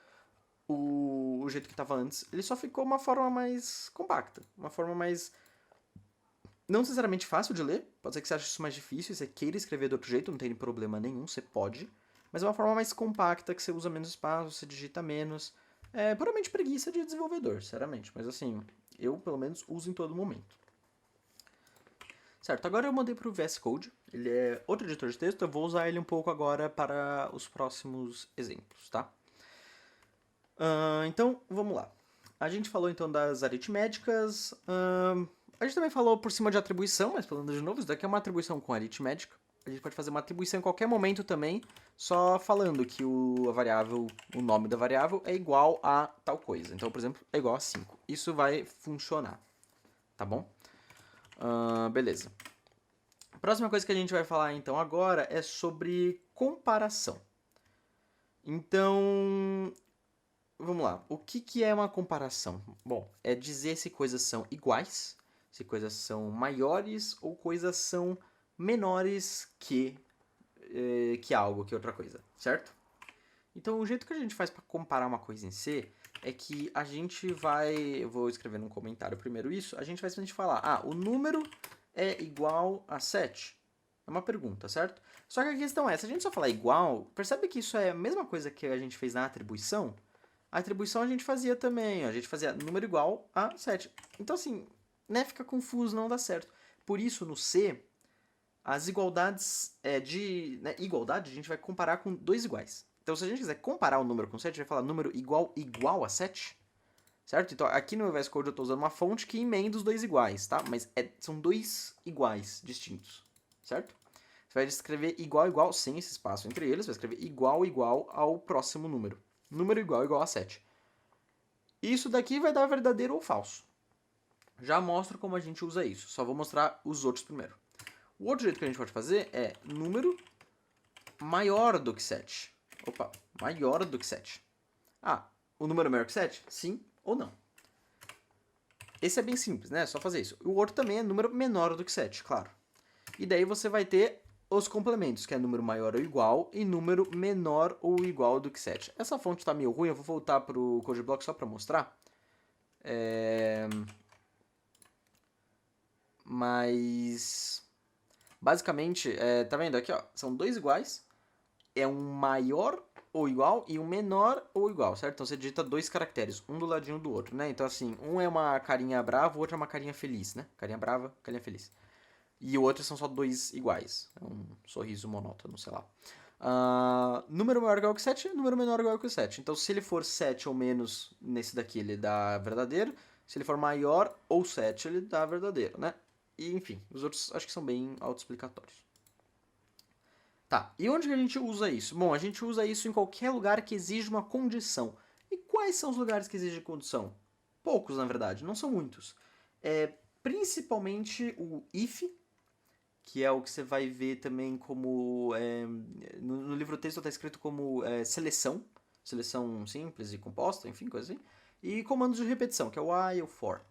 o jeito que estava antes. Ele só ficou uma forma mais compacta, uma forma mais... não necessariamente fácil de ler, pode ser que você ache isso mais difícil, você queira escrever de outro jeito, não tem problema nenhum, você pode. Mas é uma forma mais compacta, que você usa menos espaço, você digita menos. É puramente preguiça de desenvolvedor, sinceramente. Mas assim, eu pelo menos uso em todo momento. Certo, agora eu mudei para o VS Code. Ele é outro editor de texto, eu vou usar ele um pouco agora para os próximos exemplos, tá? Então, vamos lá. A gente falou então das aritméticas. A gente também falou por cima de atribuição, mas falando de novo, isso daqui é uma atribuição com aritmética. A gente pode fazer uma atribuição em qualquer momento também, só falando que a variável, o nome da variável é igual a tal coisa. Então, por exemplo, é igual a 5. Isso vai funcionar, tá bom? Beleza. A próxima coisa que a gente vai falar então agora é sobre comparação. Então, vamos lá. O que é uma comparação? Bom, é dizer se coisas são iguais, se coisas são maiores ou coisas são menores que algo, que outra coisa, certo? Então, o jeito que a gente faz para comparar uma coisa em C é que a gente vai... eu vou escrever num comentário primeiro isso. A gente vai simplesmente falar, o número é igual a 7. É uma pergunta, certo? Só que a questão é, se a gente só falar igual, percebe que isso é a mesma coisa que a gente fez na atribuição? A atribuição a gente fazia também, a gente fazia número igual a 7. Então, assim, né, fica confuso, não dá certo. Por isso, no C, as igualdades igualdade a gente vai comparar com dois iguais. Então, se a gente quiser comparar o número com 7, a gente vai falar número igual a 7, certo? Então, aqui no VS Code eu estou usando uma fonte que emenda os dois iguais, tá? Mas são dois iguais distintos, certo? Você vai escrever igual, sem esse espaço entre eles, vai escrever igual ao próximo número. Número igual a 7. Isso daqui vai dar verdadeiro ou falso. Já mostro como a gente usa isso, só vou mostrar os outros primeiro. O outro jeito que a gente pode fazer é número maior do que 7. Opa, maior do que 7. O número é maior que 7? Sim ou não. Esse é bem simples, né? É só fazer isso. O outro também é número menor do que 7, claro. E daí você vai ter os complementos, que é número maior ou igual e número menor ou igual do que 7. Essa fonte está meio ruim, eu vou voltar para o CodeBlock só para mostrar. Mas, basicamente, tá vendo aqui, ó, são dois iguais, é um maior ou igual e um menor ou igual, certo? Então você digita dois caracteres, um do ladinho do outro, né? Então assim, um é uma carinha brava, o outro é uma carinha feliz, né? Carinha brava, carinha feliz. E o outro são só dois iguais. É um sorriso monótono, sei lá. Número maior ou igual que 7, número menor ou igual que 7. Então, se ele for 7 ou menos nesse daqui, ele dá verdadeiro. Se ele for maior ou 7, ele dá verdadeiro, né? E, enfim, os outros acho que são bem autoexplicatórios. Tá, e onde que a gente usa isso? Bom, a gente usa isso em qualquer lugar que exija uma condição. E quais são os lugares que exigem condição? Poucos, na verdade, não são muitos. Principalmente o if, que é o que você vai ver também como... no livro texto está escrito como seleção simples e composta, enfim, coisa assim. E comandos de repetição, que é o while e o for.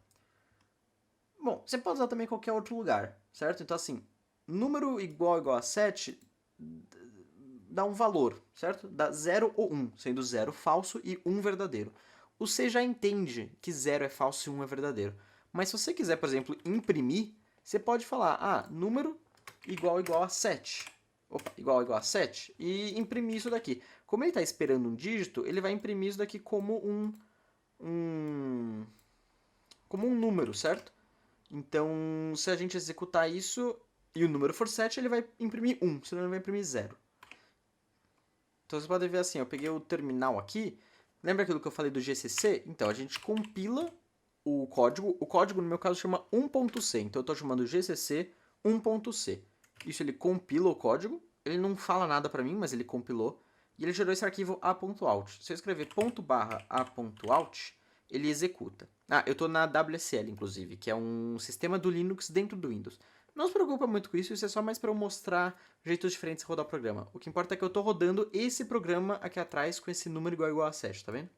Bom, você pode usar também em qualquer outro lugar, certo? Então, assim, número igual a 7 dá um valor, certo? Dá 0 ou 1, sendo 0 falso e 1 verdadeiro. O C já entende que 0 é falso e 1 é verdadeiro. Mas se você quiser, por exemplo, imprimir, você pode falar, número igual a 7. opa, igual a 7, e imprimir isso daqui. Como ele está esperando um dígito, ele vai imprimir isso daqui como como um número, certo? Então, se a gente executar isso e o número for 7, ele vai imprimir 1, senão ele vai imprimir 0. Então vocês podem ver assim, eu peguei o terminal aqui, lembra aquilo que eu falei do GCC? Então, a gente compila o código no meu caso chama 1.c, então eu estou chamando GCC 1.c. Isso ele compila o código, ele não fala nada para mim, mas ele compilou, e ele gerou esse arquivo a.out. Se eu escrever ./a.out, ele executa. Ah, eu estou na WSL, inclusive, que é um sistema do Linux dentro do Windows. Não se preocupa muito com isso, isso é só mais para eu mostrar jeitos diferentes de rodar o programa. O que importa é que eu estou rodando esse programa aqui atrás com esse número igual a 7, tá vendo?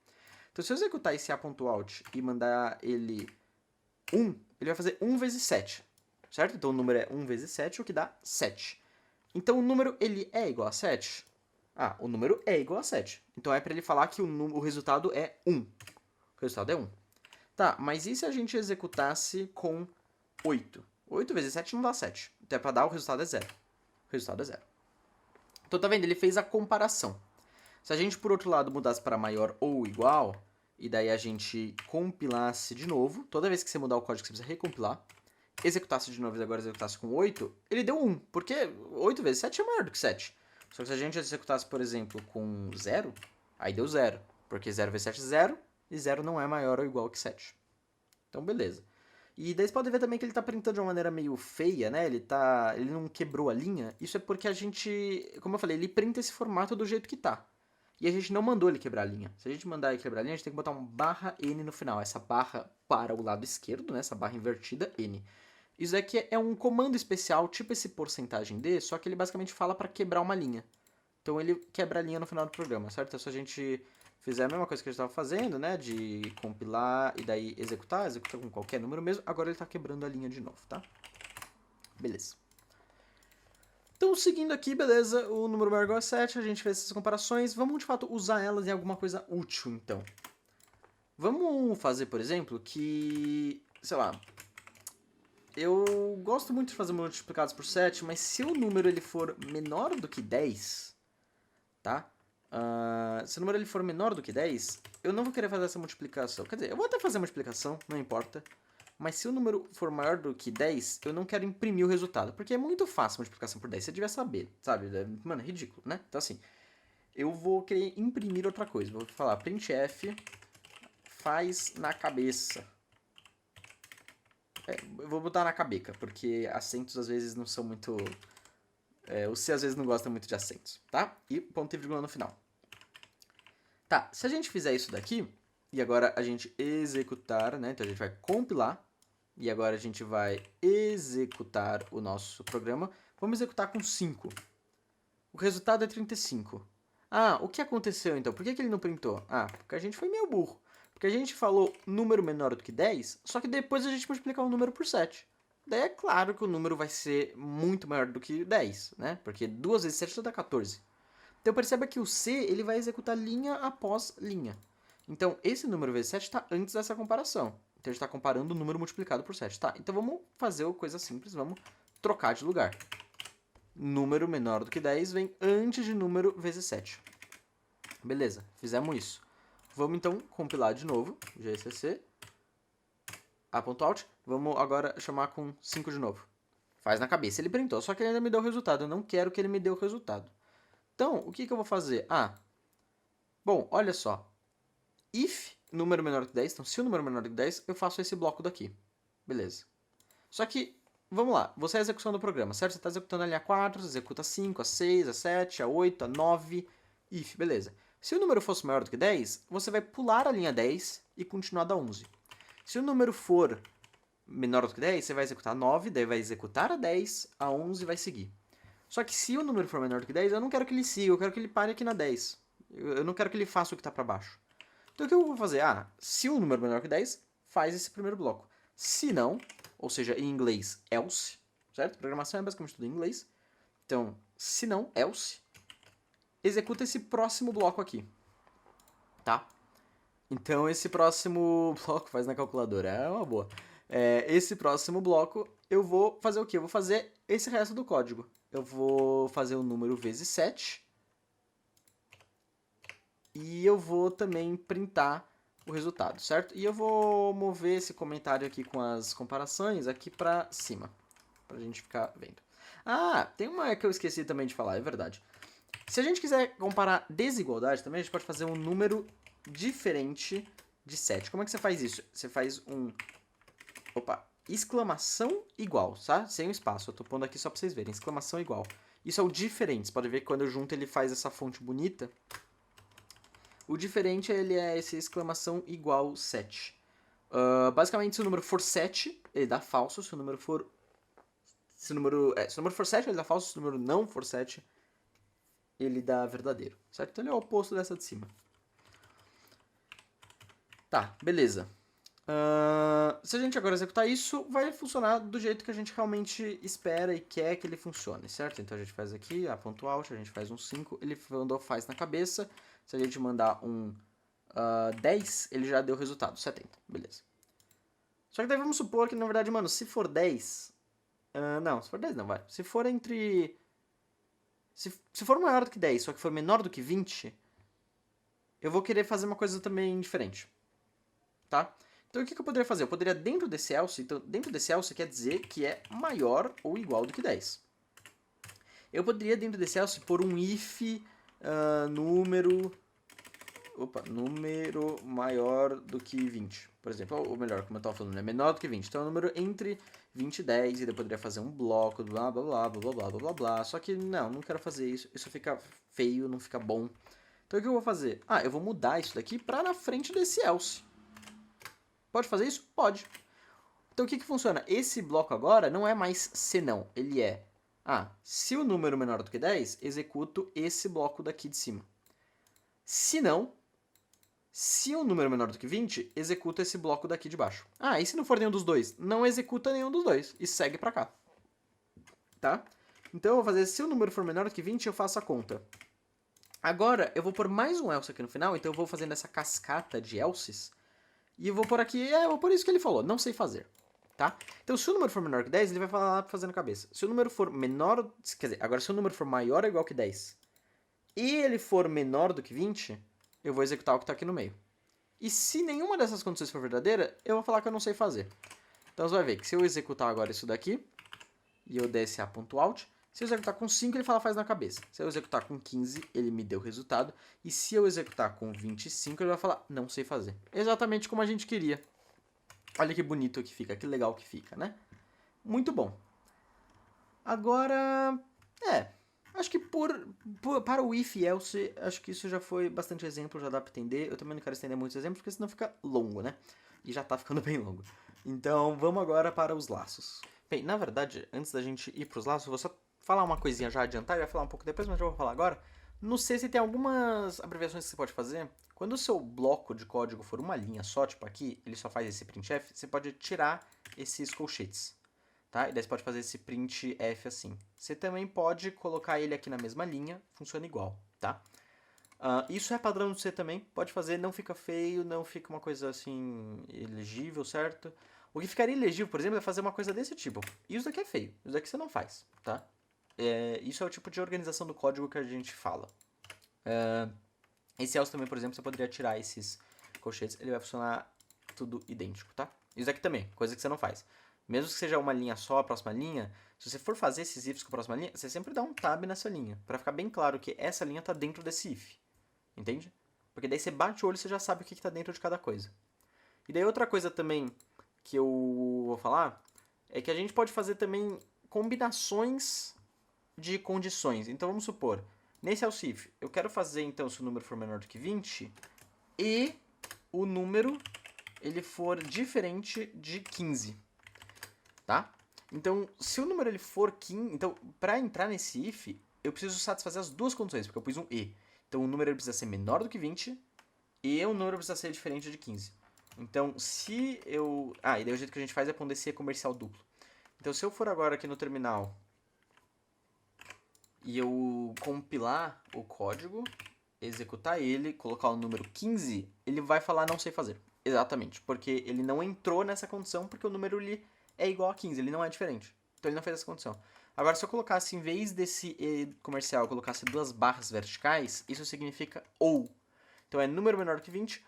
Então, se eu executar esse a.out e mandar ele 1, ele vai fazer 1 vezes 7, certo? Então, o número é 1 vezes 7, o que dá 7. Então, o número ele é igual a 7? Ah, o número é igual a 7. Então, é para ele falar que o resultado é 1. O resultado é 1. Tá, mas e se a gente executasse com 8? 8 vezes 7 não dá 7. Então, é para dar o resultado é 0. O resultado é 0. Então, tá vendo? Ele fez a comparação. Se a gente, por outro lado, mudasse para maior ou igual, e daí a gente compilasse de novo, toda vez que você mudar o código, você precisa recompilar, executasse de novo e agora executasse com 8, ele deu 1, porque 8 vezes 7 é maior do que 7. Só que se a gente executasse, por exemplo, com 0, aí deu 0, porque 0 vezes 7 é 0, e 0 não é maior ou igual que 7. Então, beleza. E daí você pode ver também que ele está printando de uma maneira meio feia, né? Ele não quebrou a linha. Isso é porque a gente, como eu falei, ele printa esse formato do jeito que tá. E a gente não mandou ele quebrar a linha. Se a gente mandar ele quebrar a linha, a gente tem que botar um /n no final. Essa barra para o lado esquerdo, né? Essa barra invertida, n. Isso aqui é um comando especial, tipo esse porcentagem %d, só que ele basicamente fala para quebrar uma linha. Então ele quebra a linha no final do programa, certo? Então se a gente fizer a mesma coisa que a gente estava fazendo, né? De compilar e daí executar com qualquer número mesmo, agora ele está quebrando a linha de novo, tá? Beleza. Então, seguindo aqui, beleza, o número maior ou igual a 7, a gente fez essas comparações. Vamos, de fato, usar elas em alguma coisa útil, então. Vamos fazer, por exemplo, que, sei lá, eu gosto muito de fazer multiplicados por 7, mas se o número ele for menor do que 10, tá? Se o número ele for menor do que 10, eu não vou querer fazer essa multiplicação. Quer dizer, eu vou até fazer a multiplicação, não importa. Mas se o número for maior do que 10, eu não quero imprimir o resultado. Porque é muito fácil multiplicação por 10. Você devia saber, sabe? Mano, é ridículo, né? Então, assim, eu vou querer imprimir outra coisa. Vou falar printf faz na cabeça. Eu vou botar na cabeça, porque acentos às vezes não são muito... o C às vezes não gosta muito de acentos, tá? E ponto e vírgula no final. Tá, se a gente fizer isso daqui, e agora a gente executar, né? Então a gente vai compilar. E agora a gente vai executar o nosso programa. Vamos executar com 5. O resultado é 35. Ah, o que aconteceu então? Por que ele não printou? Ah, porque a gente foi meio burro. Porque a gente falou número menor do que 10, só que depois a gente multiplicar o número por 7. Daí é claro que o número vai ser muito maior do que 10, né? Porque 2 vezes 7 dá 14. Então perceba que o C ele vai executar linha após linha. Então esse número vezes 7 está antes dessa comparação. Então a gente está comparando o número multiplicado por 7. Tá, então vamos fazer uma coisa simples, vamos trocar de lugar. Número menor do que 10 vem antes de número vezes 7. Beleza, fizemos isso. Vamos então compilar de novo, gcc, a.out. Vamos agora chamar com 5 de novo. Faz na cabeça, ele printou, só que ele ainda me deu o resultado. Eu não quero que ele me dê o resultado. Então, o que eu vou fazer? Bom, olha só. If número menor que 10, então se o número menor que 10, eu faço esse bloco daqui. Beleza. Só que, vamos lá, você é a execução do programa, certo? Você está executando a linha 4, você executa a 5, a 6, a 7, a 8, a 9, if, beleza. Se o número fosse maior do que 10, você vai pular a linha 10 e continuar da 11. Se o número for menor do que 10, você vai executar a 9, daí vai executar a 10, a 11 vai seguir. Só que se o número for menor do que 10, eu não quero que ele siga, eu quero que ele pare aqui na 10. Eu não quero que ele faça o que está para baixo. Então o que eu vou fazer? Se o número é menor que 10, faz esse primeiro bloco. Se não, ou seja, em inglês, else, certo? Programação é basicamente tudo em inglês. Então, se não, else, executa esse próximo bloco aqui, tá? Então, esse próximo bloco, faz na calculadora, é uma boa. Esse próximo bloco, eu vou fazer o quê? Eu vou fazer esse resto do código. eu vou fazer o número vezes 7. E eu vou também printar o resultado, certo? E eu vou mover esse comentário aqui com as comparações aqui pra cima, pra gente ficar vendo. Ah, tem uma que eu esqueci também de falar, é verdade. Se a gente quiser comparar desigualdade também, a gente pode fazer um número diferente de 7. Como é que você faz isso? Você faz um... Opa! Exclamação igual, tá? Sem o espaço. Eu tô pondo aqui só pra vocês verem. Exclamação igual. Isso é o diferente. Você pode ver que quando eu junto ele faz essa fonte bonita. O diferente ele é esse exclamação igual 7. Basicamente, se o número for 7, ele dá falso. Se o número for... Se o número for 7, ele dá falso. Se o número não for 7, ele dá verdadeiro. Certo? Então ele é o oposto dessa de cima. Tá, beleza. Se a gente agora executar isso, vai funcionar do jeito que a gente realmente espera e quer que ele funcione, certo? Então a gente faz aqui, a.out, a gente faz um 5, ele faz na cabeça. Se a gente mandar um 10, ele já deu o resultado, 70, beleza. Só que daí vamos supor que, na verdade, mano, se for 10... não, se for 10 não, vai. Se for entre... Se for maior do que 10, só que for menor do que 20, eu vou querer fazer uma coisa também diferente, tá? Então o que eu poderia fazer? Eu poderia, dentro desse else, então dentro desse else quer dizer que é maior ou igual do que 10. Eu poderia, dentro desse else, pôr um if número maior do que 20, por exemplo. Ou melhor, como eu estava falando, é menor do que 20. Então é um número entre 20 e 10, e eu poderia fazer um bloco, blá, blá, blá, blá, blá, blá, blá, blá, blá. Só que não quero fazer isso. Isso fica feio, não fica bom. Então o que eu vou fazer? Eu vou mudar isso daqui para na frente desse else. Pode fazer isso? Pode. Então o que funciona? Esse bloco agora não é mais senão. Ele é, se o número é menor do que 10, executo esse bloco daqui de cima. Se não, se o número é menor do que 20, executa esse bloco daqui de baixo. E se não for nenhum dos dois? Não executa nenhum dos dois e segue pra cá. Tá? Então eu vou fazer, se o número for menor do que 20, eu faço a conta. Agora, eu vou pôr mais um else aqui no final, então eu vou fazendo essa cascata de elses. E eu vou pôr aqui, eu vou pôr isso que ele falou, não sei fazer. Tá? Então, se o número for menor que 10, ele vai falar lá pra fazer na cabeça. Se o número for menor, quer dizer, agora se o número for maior ou igual que 10, e ele for menor do que 20, eu vou executar o que está aqui no meio. E se nenhuma dessas condições for verdadeira, eu vou falar que eu não sei fazer. Então você vai ver que se eu executar agora isso daqui, e eu der esse a.out, se eu executar com 5, ele fala faz na cabeça. Se eu executar com 15, ele me deu o resultado. E se eu executar com 25, ele vai falar não sei fazer. Exatamente como a gente queria. Olha que bonito que fica, que legal que fica, né? Muito bom. Agora, acho que para o if e else, acho que isso já foi bastante exemplo, já dá para entender. Eu também não quero estender muitos exemplos, porque senão fica longo, né? E já tá ficando bem longo. Então, vamos agora para os laços. Bem, na verdade, antes da gente ir para os laços, eu vou só falar uma coisinha já, adiantar, eu ia falar um pouco depois, mas já vou falar agora. No C, você tem algumas abreviações que você pode fazer. Quando o seu bloco de código for uma linha só, tipo aqui, ele só faz esse printf, você pode tirar esses colchetes. Tá? E daí você pode fazer esse printf assim. Você também pode colocar ele aqui na mesma linha, funciona igual, tá? Isso é padrão do C também, pode fazer, não fica feio, não fica uma coisa assim, ilegível, certo? O que ficaria ilegível, por exemplo, é fazer uma coisa desse tipo. Isso daqui é feio, isso daqui você não faz, tá? Isso é o tipo de organização do código que a gente fala. Esse else também, por exemplo, você poderia tirar esses colchetes, ele vai funcionar tudo idêntico, tá? Isso daqui também, coisa que você não faz. Mesmo que seja uma linha só, a próxima linha, se você for fazer esses ifs com a próxima linha, você sempre dá um tab nessa linha, para ficar bem claro que essa linha está dentro desse if. Entende? Porque daí você bate o olho e você já sabe o que está dentro de cada coisa. E daí outra coisa também que eu vou falar é que a gente pode fazer também combinações de condições. Então vamos supor, nesse else if, eu quero fazer então se o número for menor do que 20 e o número ele for diferente de 15. Tá? Então, se o número ele for 15, então para entrar nesse if, eu preciso satisfazer as duas condições, porque eu pus um e. Então o número ele precisa ser menor do que 20 e o número precisa ser diferente de 15. Então, se eu... e daí o jeito que a gente faz é pondo esse comercial duplo. Então, se eu for agora aqui no terminal e eu compilar o código, executar ele, colocar o número 15, ele vai falar não sei fazer. Exatamente, porque ele não entrou nessa condição, porque o número ele é igual a 15, ele não é diferente. Então ele não fez essa condição. Agora, se eu colocasse, em vez desse E comercial, eu colocasse duas barras verticais, isso significa ou. Então, é número menor que 20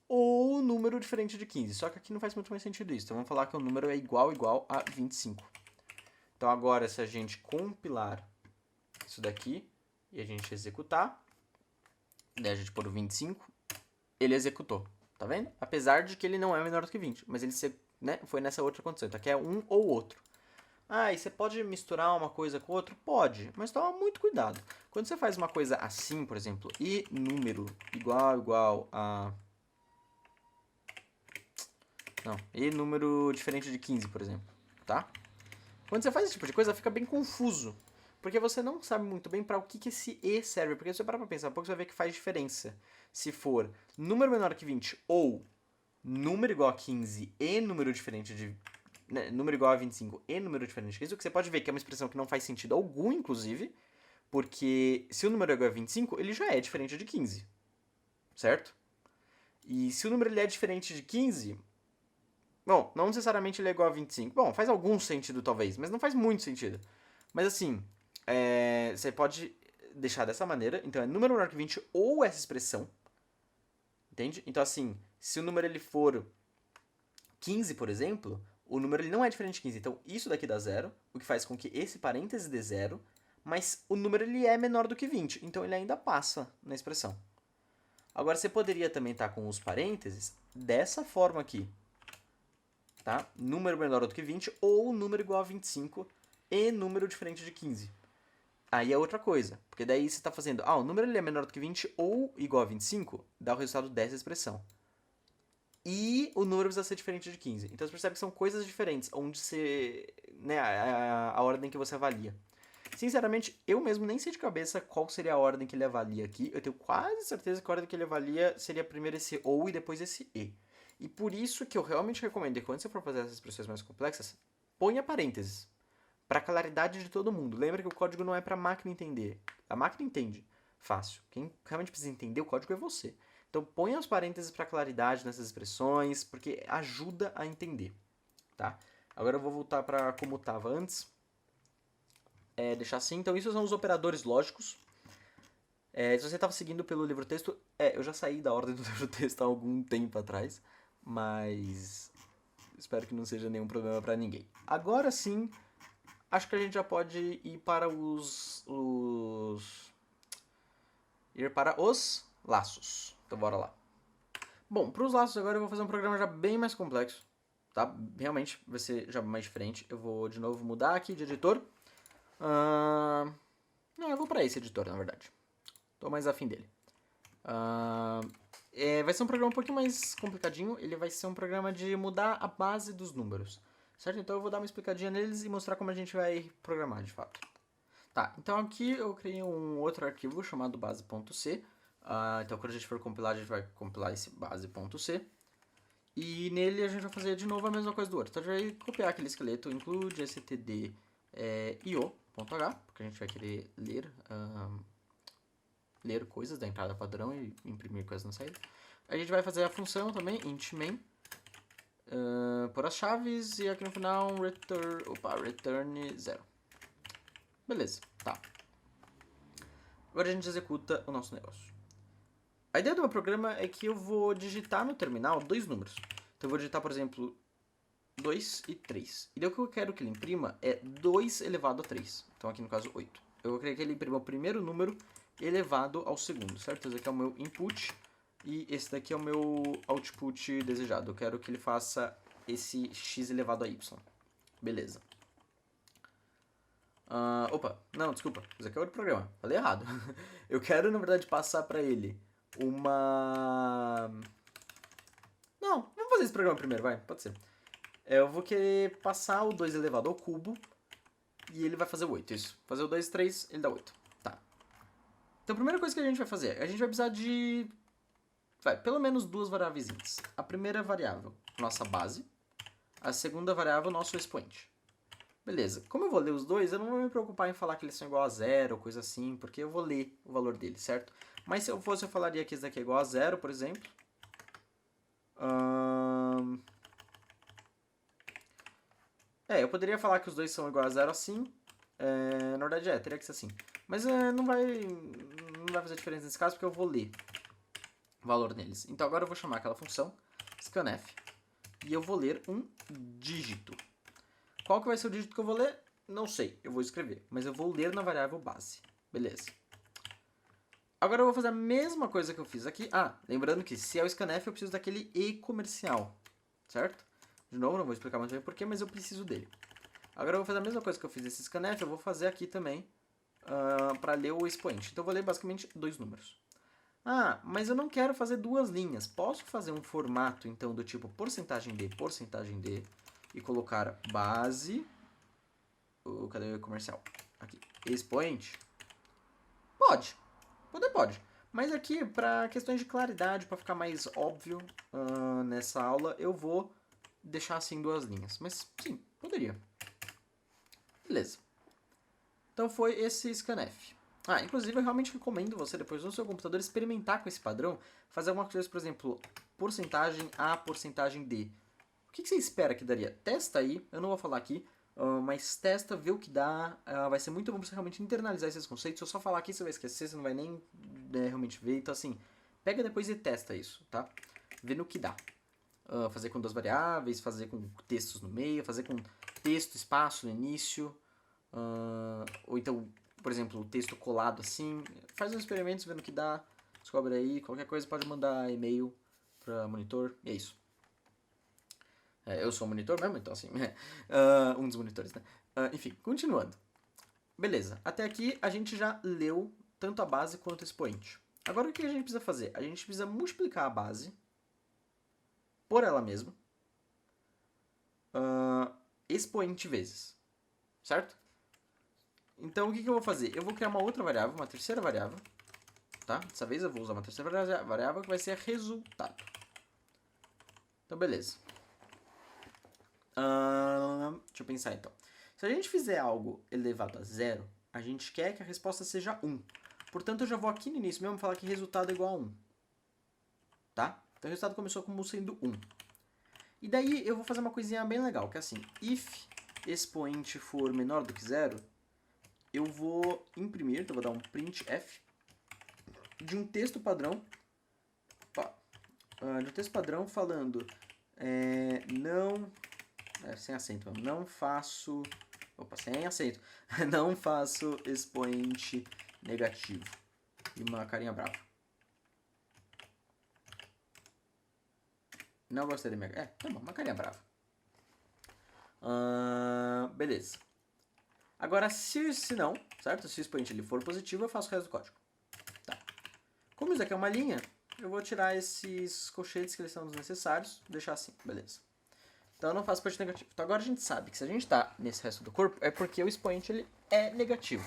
ou número diferente de 15. Só que aqui não faz muito mais sentido isso. Então, vamos falar que o número é igual a 25. Então, agora, se a gente compilar isso daqui e a gente executar, daí a gente pôr o 25, ele executou. Tá vendo? Apesar de que ele não é menor do que 20, mas ele foi nessa outra condição. Então, aqui é um ou outro. Ah, e você pode misturar uma coisa com outra? Pode, mas toma muito cuidado. Quando você faz uma coisa assim, por exemplo, e número igual a... Não, e número diferente de 15, por exemplo, tá? Quando você faz esse tipo de coisa, fica bem confuso. Porque você não sabe muito bem para o que esse E serve. Porque se você parar pra pensar um pouco, você vai ver que faz diferença. Se for número menor que 20 ou número igual a 15 e número diferente de... número igual a 25 e número diferente de 15, o que você pode ver que é uma expressão que não faz sentido algum, inclusive, porque se o número é igual a 25, ele já é diferente de 15, certo? E se o número ele é diferente de 15, bom, não necessariamente ele é igual a 25. Bom, faz algum sentido talvez, mas não faz muito sentido. Mas assim, você pode deixar dessa maneira, então é número menor que 20 ou essa expressão, entende? Então assim, se o número ele for 15, por exemplo, o número ele não é diferente de 15. Então, isso daqui dá zero, o que faz com que esse parêntese dê zero, mas o número ele é menor do que 20, então ele ainda passa na expressão. Agora, você poderia também estar com os parênteses dessa forma aqui. Tá? Número menor do que 20 ou número igual a 25 e número diferente de 15. Aí é outra coisa, porque daí você está fazendo, o número ele é menor do que 20 ou igual a 25, dá o resultado dessa expressão. E o número precisa ser diferente de 15. Então você percebe que são coisas diferentes, onde você. Né, a ordem que você avalia. Sinceramente, eu mesmo nem sei de cabeça qual seria a ordem que ele avalia aqui. Eu tenho quase certeza que a ordem que ele avalia seria primeiro esse ou e depois esse e. E por isso que eu realmente recomendo que quando você for fazer essas expressões mais complexas, ponha parênteses. Para claridade de todo mundo. Lembra que o código não é para a máquina entender. A máquina entende fácil. Quem realmente precisa entender o código é você. Então ponha os parênteses para claridade nessas expressões, porque ajuda a entender, tá? Agora eu vou voltar para como estava antes. Deixar assim. Então isso são os operadores lógicos. Se você estava seguindo pelo livro-texto, eu já saí da ordem do livro-texto há algum tempo atrás, mas espero que não seja nenhum problema para ninguém. Agora sim, acho que a gente já pode ir para ir para os laços. Então bora lá. Bom, para os laços agora eu vou fazer um programa já bem mais complexo, tá? Realmente vai ser já mais diferente. Eu vou de novo mudar aqui de editor. Não, eu vou para esse editor, na verdade. Tô mais afim dele. Vai ser um programa um pouquinho mais complicadinho. Ele vai ser um programa de mudar a base dos números, certo? Então eu vou dar uma explicadinha neles e mostrar como a gente vai programar, de fato. Tá, então aqui eu criei um outro arquivo chamado base.c. Então quando a gente for compilar, a gente vai compilar esse base.c. E nele a gente vai fazer de novo a mesma coisa do outro. Então a gente vai copiar aquele esqueleto, include std io.h, porque a gente vai querer ler coisas da entrada padrão e imprimir coisas na saída. A gente vai fazer a função também, int main, por as chaves e aqui no final return 0. Beleza, tá. Agora a gente executa o nosso negócio. A ideia do meu programa é que eu vou digitar no terminal dois números. Então eu vou digitar, por exemplo, 2 e 3. E daí o que eu quero que ele imprima é 2 elevado a 3. Então aqui no caso 8. Eu vou querer que ele imprima o primeiro número elevado ao segundo, certo? Esse aqui é o meu input e esse daqui é o meu output desejado. Eu quero que ele faça esse x elevado a y. Beleza. Opa, não, desculpa. Isso aqui é outro programa. Falei errado. Eu quero, na verdade, passar pra ele uma... Não, vamos fazer esse programa primeiro, vai. Pode ser. Eu vou querer passar o 2 elevado ao cubo e ele vai fazer o 8, isso. Fazer o 2, 3, ele dá 8. Tá. Então a primeira coisa que a gente vai fazer, a gente vai precisar de... pelo menos duas variáveis. A primeira variável, nossa base. A segunda variável, nosso expoente. Beleza. Como eu vou ler os dois, eu não vou me preocupar em falar que eles são igual a zero ou coisa assim, porque eu vou ler o valor deles, certo? Mas se eu fosse, eu falaria que esse daqui é igual a zero, por exemplo. Eu poderia falar que os dois são igual a zero assim, Na verdade teria que ser assim. Mas não vai fazer diferença nesse caso, porque eu vou ler o valor neles. Então agora eu vou chamar aquela função scanf e eu vou ler um dígito. Qual que vai ser o dígito que eu vou ler? Não sei, eu vou escrever, mas eu vou ler na variável base. Beleza. Agora eu vou fazer a mesma coisa que eu fiz aqui. Lembrando que se é o scanf eu preciso daquele e comercial, certo? De novo, não vou explicar muito bem porquê, mas eu preciso dele. Agora eu vou fazer a mesma coisa que eu fiz nesse scanf, eu vou fazer aqui também para ler o expoente. Então eu vou ler basicamente 2 números. Mas eu não quero fazer 2 linhas. Posso fazer um formato, então, do tipo %d, e colocar base... cadê o comercial? Aqui. Expoente? Pode. Pode. Mas aqui, para questões de claridade, para ficar mais óbvio nessa aula, eu vou deixar assim 2 linhas. Mas, sim, poderia. Beleza. Então foi esse scanf. Inclusive eu realmente recomendo você depois no seu computador experimentar com esse padrão, fazer alguma coisa, por exemplo, porcentagem A, porcentagem D. O que você espera que daria? Testa aí, eu não vou falar aqui, mas testa, vê o que dá, vai ser muito bom pra você realmente internalizar esses conceitos. Se eu só falar aqui você vai esquecer, você não vai nem realmente ver, então assim, pega depois e testa isso, tá? Vê no que dá. Fazer com 2 variáveis, fazer com textos no meio, fazer com texto, espaço no início, ou então, por exemplo, o texto colado assim. Faz uns experimentos, vendo o que dá, descobre aí, qualquer coisa pode mandar e-mail para monitor, e é isso. Eu sou monitor mesmo, então assim, um dos monitores, né? Enfim, continuando. Beleza, até aqui a gente já leu tanto a base quanto o expoente. Agora o que a gente precisa fazer? A gente precisa multiplicar a base por ela mesma, expoente vezes, certo? Então, o que eu vou fazer? Eu vou criar uma outra variável, uma terceira variável, tá? Dessa vez eu vou usar uma terceira variável que vai ser resultado. Então, beleza. Deixa eu pensar então. Se a gente fizer algo elevado a 0, a gente quer que a resposta seja 1. Portanto, eu já vou aqui no início mesmo falar que resultado é igual a 1. Tá? Então, o resultado começou como sendo 1. E daí eu vou fazer uma coisinha bem legal, que é assim, if expoente for menor do que 0, eu vou imprimir, então eu vou dar um printf de um texto padrão, falando não, sem acento, não faço, sem acento, não faço expoente negativo, e uma carinha brava. Não gostei da minha... tá bom, uma carinha brava. Beleza. Agora, se não, certo? Se o expoente ele for positivo, eu faço o resto do código. Tá. Como isso aqui é uma linha, eu vou tirar esses colchetes que eles são desnecessários, deixar assim, beleza. Então eu não faço expoente negativo. Então agora a gente sabe que se a gente tá nesse resto do corpo, é porque o expoente ele é negativo.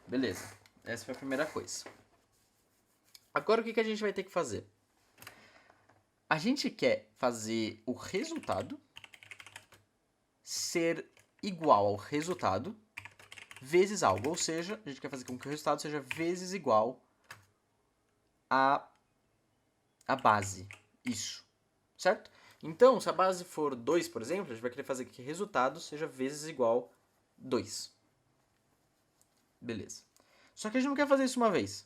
Beleza. Essa foi a primeira coisa. Agora o que a gente vai ter que fazer? A gente quer fazer o resultado ser igual ao resultado vezes algo. Ou seja, a gente quer fazer com que o resultado seja vezes igual a base. Isso. Certo? Então, se a base for 2, por exemplo, a gente vai querer fazer que o resultado seja vezes igual 2. Beleza. Só que a gente não quer fazer isso uma vez.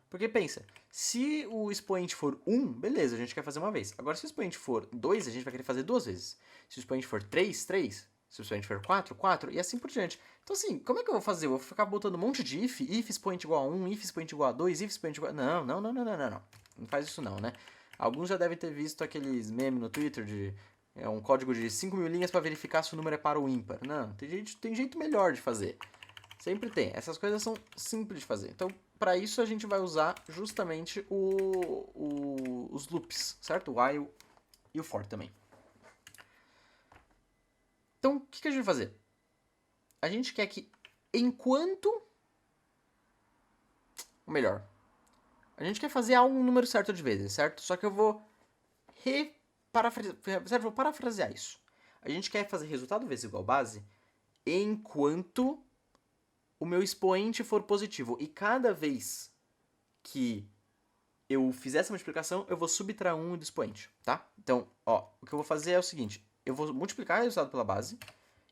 Porque pensa, se o expoente for 1, beleza, a gente quer fazer uma vez. Agora, se o expoente for 2, a gente vai querer fazer 2 vezes. Se o expoente for 3, 3. Se o expoente for 4, 4, e assim por diante. Então, assim, como é que eu vou fazer? Eu vou ficar botando um monte de if expoente igual a 1, if expoente igual a 2, if expoente igual a... Não. Não faz isso não, né? Alguns já devem ter visto aqueles memes no Twitter de um código de 5.000 linhas para verificar se o número é par ou ímpar. Não, tem jeito melhor de fazer. Sempre tem. Essas coisas são simples de fazer. Então, para isso a gente vai usar justamente os loops, certo? O while e o for também. Então, o que a gente vai fazer? A gente quer que enquanto... Ou melhor, a gente quer fazer um número certo de vezes, certo? Só que eu vou parafrasear isso. A gente quer fazer resultado vezes igual base enquanto o meu expoente for positivo. E cada vez que eu fizer essa multiplicação, eu vou subtrair 1 do expoente, tá? Então, o que eu vou fazer é o seguinte. Eu vou multiplicar o resultado pela base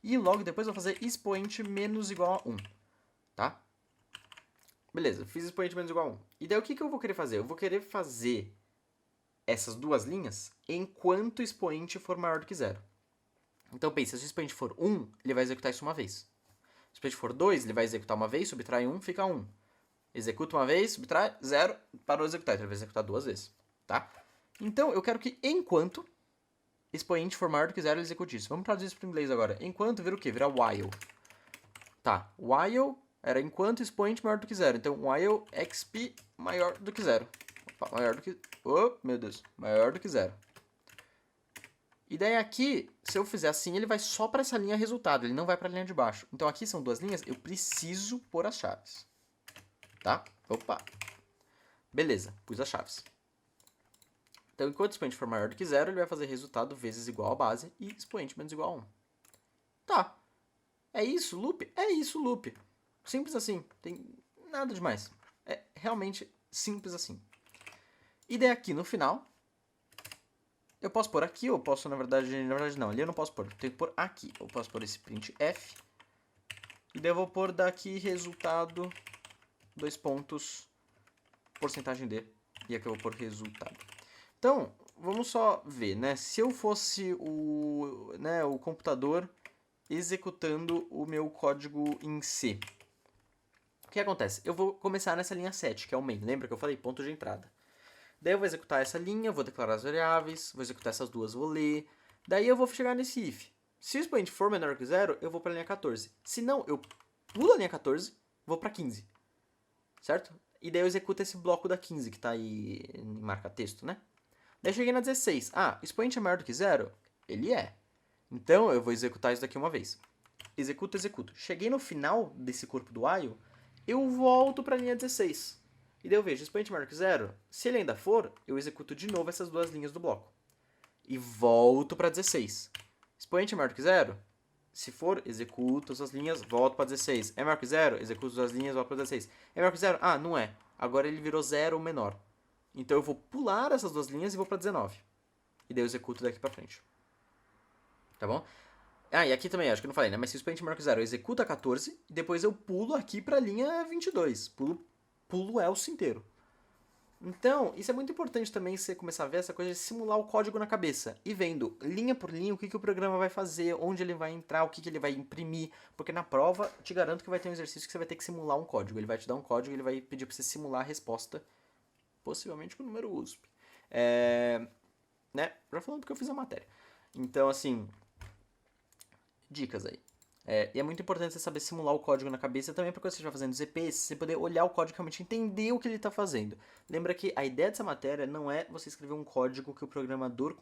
E logo depois eu vou fazer expoente menos igual a 1, tá? Beleza, fiz expoente menos igual a 1. E daí o que eu vou querer fazer? Eu vou querer fazer essas duas linhas enquanto o expoente for maior do que 0. Então pensa, se o expoente for 1, ele vai executar isso uma vez. Se o expoente for 2, ele vai executar uma vez, subtrai 1, fica 1. Executa uma vez, subtrai 0, parou de executar, então ele vai executar duas vezes, tá? Então eu quero que enquanto expoente for maior do que 0, ele execute isso. Vamos traduzir isso para o inglês agora. Enquanto vira o quê? Vira while. Tá, while era enquanto expoente maior do que 0. Então while xp maior do que 0. Opa, maior do que... Oh, meu Deus. Maior do que 0. E daí aqui, se eu fizer assim, ele vai só para essa linha resultado. Ele não vai para a linha de baixo. Então aqui são duas linhas, eu preciso pôr as chaves. Tá? Opa. Beleza, pus as chaves. Então, enquanto o expoente for maior do que 0, ele vai fazer resultado vezes igual a base e expoente menos igual a 1. Tá. É isso, loop? É isso, loop. Simples assim. Tem nada demais. É realmente simples assim. E daí aqui no final, eu posso pôr aqui, ou posso, na verdade não. Ali eu não posso pôr. Eu tenho que pôr aqui. Eu posso pôr esse printf. E daí eu vou pôr daqui resultado, 2 pontos, porcentagem D. E aqui eu vou pôr resultado. Então, vamos só ver, né? Se eu fosse o computador executando o meu código em C, o que acontece? Eu vou começar nessa linha 7, que é o main. Lembra que eu falei? Ponto de entrada. Daí eu vou executar essa linha, vou declarar as variáveis, vou executar essas duas, vou ler. Daí eu vou chegar nesse if. Se o expoente for menor que 0, eu vou para a linha 14. Se não, eu pulo a linha 14, vou para 15. Certo? E daí eu executo esse bloco da 15, que está aí em marca-texto, né? Daí eu cheguei na 16. Ah, expoente é maior do que 0? Ele é. Então eu vou executar isso daqui uma vez. Executo, executo. Cheguei no final desse corpo do while, eu volto para a linha 16. E daí eu vejo, expoente maior que 0, se ele ainda for, eu executo de novo essas duas linhas do bloco. E volto para 16. Expoente maior que 0, se for, executo essas linhas, volto para 16. É maior que 0, executo as linhas, volto para 16. É maior que 0? Ah, não é. Agora ele virou 0 ou menor. Então eu vou pular essas duas linhas e vou para 19. E daí eu executo daqui para frente. Tá bom? Ah, e aqui também, acho que eu não falei, né? Mas se o expoente maior que 0, eu executo a 14 e depois eu pulo aqui para a linha 22. Pulo o else inteiro. Então, isso é muito importante também você começar a ver essa coisa de simular o código na cabeça. E vendo, linha por linha, o que o programa vai fazer, onde ele vai entrar, o que ele vai imprimir. Porque na prova, te garanto que vai ter um exercício que você vai ter que simular um código. Ele vai te dar um código e ele vai pedir para você simular a resposta, possivelmente com o número USP. Né? Já falando porque eu fiz a matéria. Então, assim, dicas aí. E é muito importante você saber simular o código na cabeça também para quando você estiver fazendo ZPs, você poder olhar o código e realmente entender o que ele está fazendo. Lembra que a ideia dessa matéria não é você escrever um código que o programador...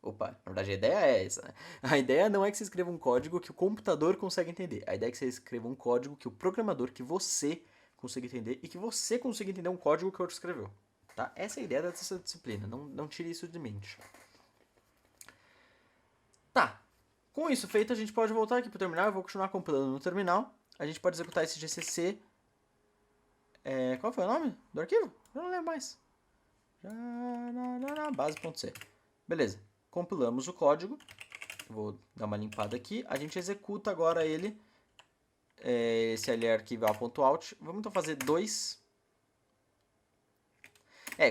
Opa, na verdade a ideia é essa, né? A ideia não é que você escreva um código que o computador consegue entender. A ideia é que você escreva um código que o programador, que você consiga entender e que você consiga entender um código que o outro escreveu. Tá? Essa é a ideia dessa disciplina. Não tire isso de mente. Tá. Com isso feito, a gente pode voltar aqui para o terminal. Eu vou continuar compilando no terminal. A gente pode executar esse GCC. Qual foi o nome do arquivo? Eu não lembro mais. Base.c. Beleza. Compilamos o código. Vou dar uma limpada aqui. A gente executa agora ele. Esse ali é arquivar.out. Vamos então fazer 2.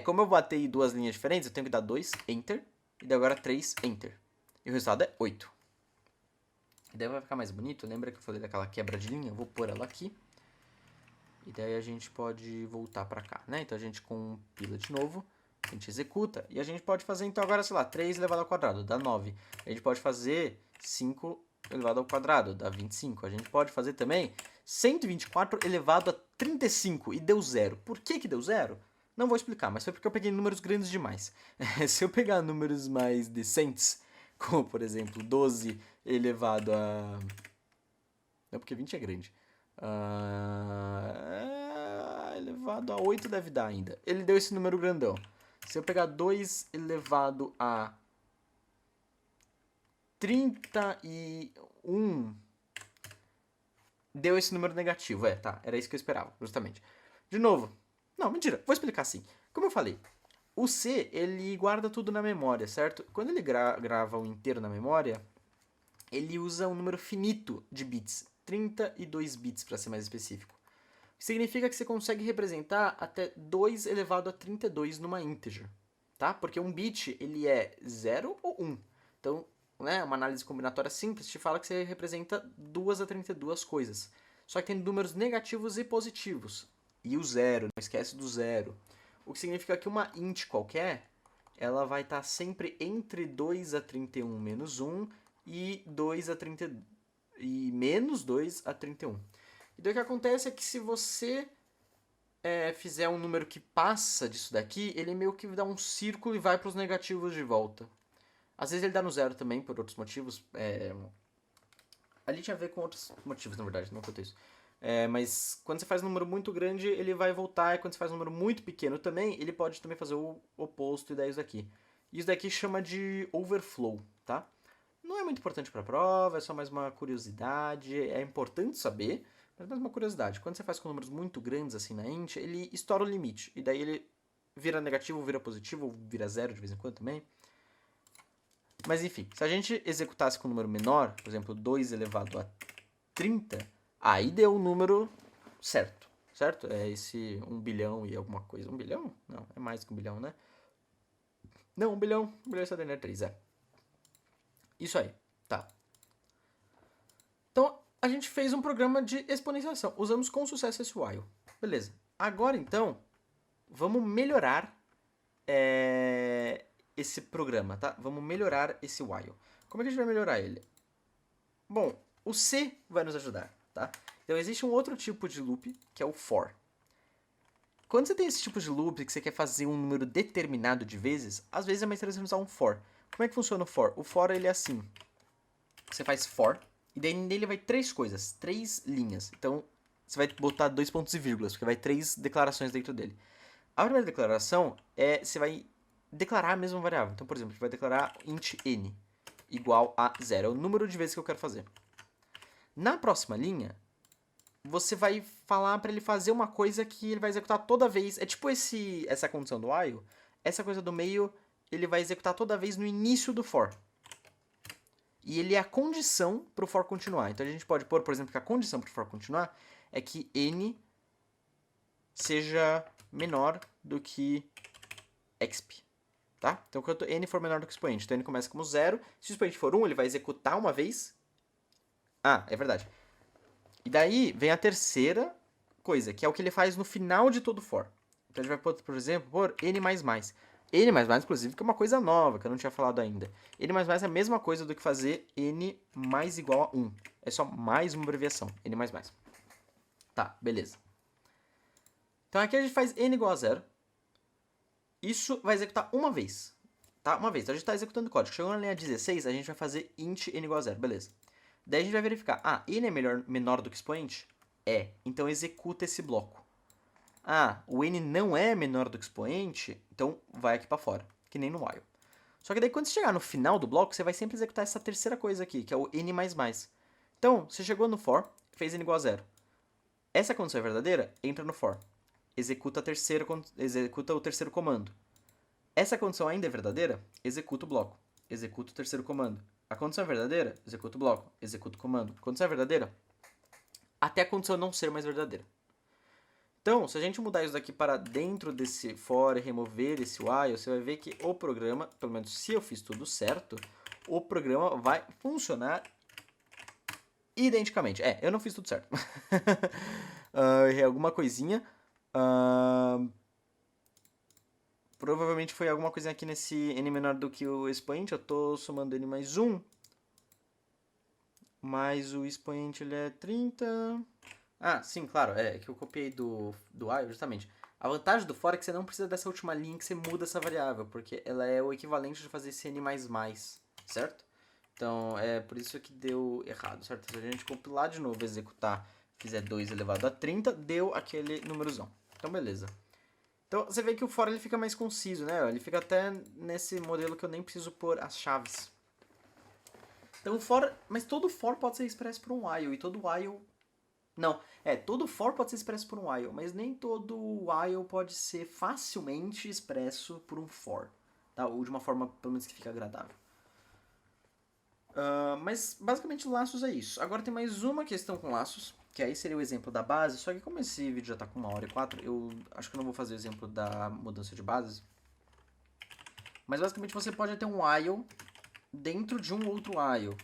Como eu batei duas linhas diferentes, eu tenho que dar 2, Enter. E daí agora 3, Enter. E o resultado é 8. E daí vai ficar mais bonito. Lembra que eu falei daquela quebra de linha? Eu vou pôr ela aqui. E daí a gente pode voltar pra cá, né? Então a gente compila de novo. A gente executa. E a gente pode fazer então agora, sei lá, 3 elevado ao quadrado, dá 9. A gente pode fazer 5 elevado ao quadrado, dá 25. A gente pode fazer também 124 elevado a 35 e deu 0. Por que deu 0? Não vou explicar, mas foi porque eu peguei números grandes demais. Se eu pegar números mais decentes, como por exemplo 12 elevado a... Não, porque 20 é grande. Elevado a 8 deve dar ainda. Ele deu esse número grandão. Se eu pegar 2 elevado a 31, deu esse número negativo. Tá. Era isso que eu esperava, justamente. De novo. Não, mentira. Vou explicar assim. Como eu falei, o C, ele guarda tudo na memória, certo? Quando ele grava o inteiro na memória, ele usa um número finito de bits, 32 bits para ser mais específico. O que significa que você consegue representar até 2 elevado a 32 numa integer, tá? Porque um bit, ele é 0 ou 1. Então, né, uma análise combinatória simples te fala que você representa 2 a 32 coisas. Só que tem números negativos e positivos. E o zero, não esquece do zero. O que significa que uma int qualquer, ela vai estar sempre entre 2 a 31 menos 1 e 2 a 30 e menos 2 a 31. E daí o que acontece é que se você fizer um número que passa disso daqui, ele meio que dá um círculo e vai para os negativos de volta. Às vezes ele dá no zero também, por outros motivos. Ali tinha a ver com outros motivos, na verdade, não quanto isso. Mas quando você faz um número muito grande, ele vai voltar, e quando você faz um número muito pequeno também, ele pode também fazer o oposto e dar isso daqui. Isso daqui chama de overflow, tá? Não é muito importante para a prova, é só mais uma curiosidade, é importante saber, mas mais uma curiosidade. Quando você faz com números muito grandes assim na int, ele estoura o limite, e daí ele vira negativo, vira positivo, vira zero de vez em quando também. Mas enfim, se a gente executasse com um número menor, por exemplo, 2 elevado a 30, aí deu o número certo, certo? É esse 1 bilhão e alguma coisa. 1 bilhão? Não, é mais que 1 bilhão, né? Não, 1 bilhão e 73, Isso aí, tá. Então, a gente fez um programa de exponenciação. Usamos com sucesso esse while. Beleza. Agora, então, vamos melhorar esse programa, tá? Vamos melhorar esse while. Como é que a gente vai melhorar ele? Bom, o C vai nos ajudar, tá? Então, existe um outro tipo de loop, que é o for. Quando você tem esse tipo de loop que você quer fazer um número determinado de vezes, às vezes é mais interessante usar um for. Como é que funciona o for? O for, ele é assim. Você faz for, e daí nele vai 3 coisas, 3 linhas. Então, você vai botar 2 pontos e vírgulas, porque vai 3 declarações dentro dele. A primeira declaração você vai declarar a mesma variável. Então, por exemplo, você vai declarar int n igual a 0. É o número de vezes que eu quero fazer. Na próxima linha, você vai falar para ele fazer uma coisa que ele vai executar toda vez. É tipo essa condição do while. Essa coisa do meio, ele vai executar toda vez no início do for. E ele é a condição para o for continuar. Então a gente pode pôr, por exemplo, que a condição para o for continuar é que n seja menor do que exp. Tá? Então quando n for menor do que o expoente, então n começa como 0. Se o expoente for 1, ele vai executar uma vez. Ah, é verdade. E daí vem a terceira coisa, que é o que ele faz no final de todo for. Então a gente vai, por exemplo, pôr n++. N++, inclusive, que é uma coisa nova, que eu não tinha falado ainda. N++ é a mesma coisa do que fazer n mais igual a 1. É só mais uma abreviação, n++. Tá, beleza. Então aqui a gente faz n igual a 0. Isso vai executar uma vez. Tá? Uma vez. Então a gente está executando o código. Chegou na linha 16, a gente vai fazer int n igual a 0. Beleza. Daí a gente vai verificar. Ah, n é menor do que expoente? É. Então executa esse bloco. Ah, o n não é menor do que expoente? Então vai aqui para fora. Que nem no while. Só que daí quando você chegar no final do bloco, você vai sempre executar essa terceira coisa aqui, que é o n++. Então, você chegou no for, fez n igual a 0. Essa condição é verdadeira? Entra no for. Executa o terceiro comando. Essa condição ainda é verdadeira? Executa o bloco. Executa o terceiro comando. A condição é verdadeira? Executa o bloco. Executa o comando. A condição é verdadeira? Até a condição não ser mais verdadeira. Então, se a gente mudar isso daqui para dentro desse for e remover esse while, você vai ver que o programa, pelo menos se eu fiz tudo certo, o programa vai funcionar identicamente. Eu não fiz tudo certo. Errei alguma coisinha. Provavelmente foi alguma coisinha aqui nesse n menor do que o expoente. Eu estou somando n mais 1. Mas o expoente ele é 30. Ah, sim, claro. É que eu copiei do while, justamente. A vantagem do for é que você não precisa dessa última linha que você muda essa variável, porque ela é o equivalente de fazer esse n++, certo? Então, é por isso que deu errado, certo? Se a gente compilar de novo, executar, fizer 2 elevado a 30, deu aquele númerozão. Então, beleza. Então, você vê que o for ele fica mais conciso, né? Ele fica até nesse modelo que eu nem preciso pôr as chaves. Então, mas todo for pode ser expresso por um while, e todo while... Não, todo for pode ser expresso por um while, mas nem todo while pode ser facilmente expresso por um for, tá? Ou de uma forma, pelo menos, que fica agradável. Mas basicamente laços é isso. Agora tem mais uma questão com laços, que aí seria o exemplo da base, só que como esse vídeo já tá com 1h04, eu acho que eu não vou fazer o exemplo da mudança de bases. Mas basicamente você pode ter um while dentro de um outro while.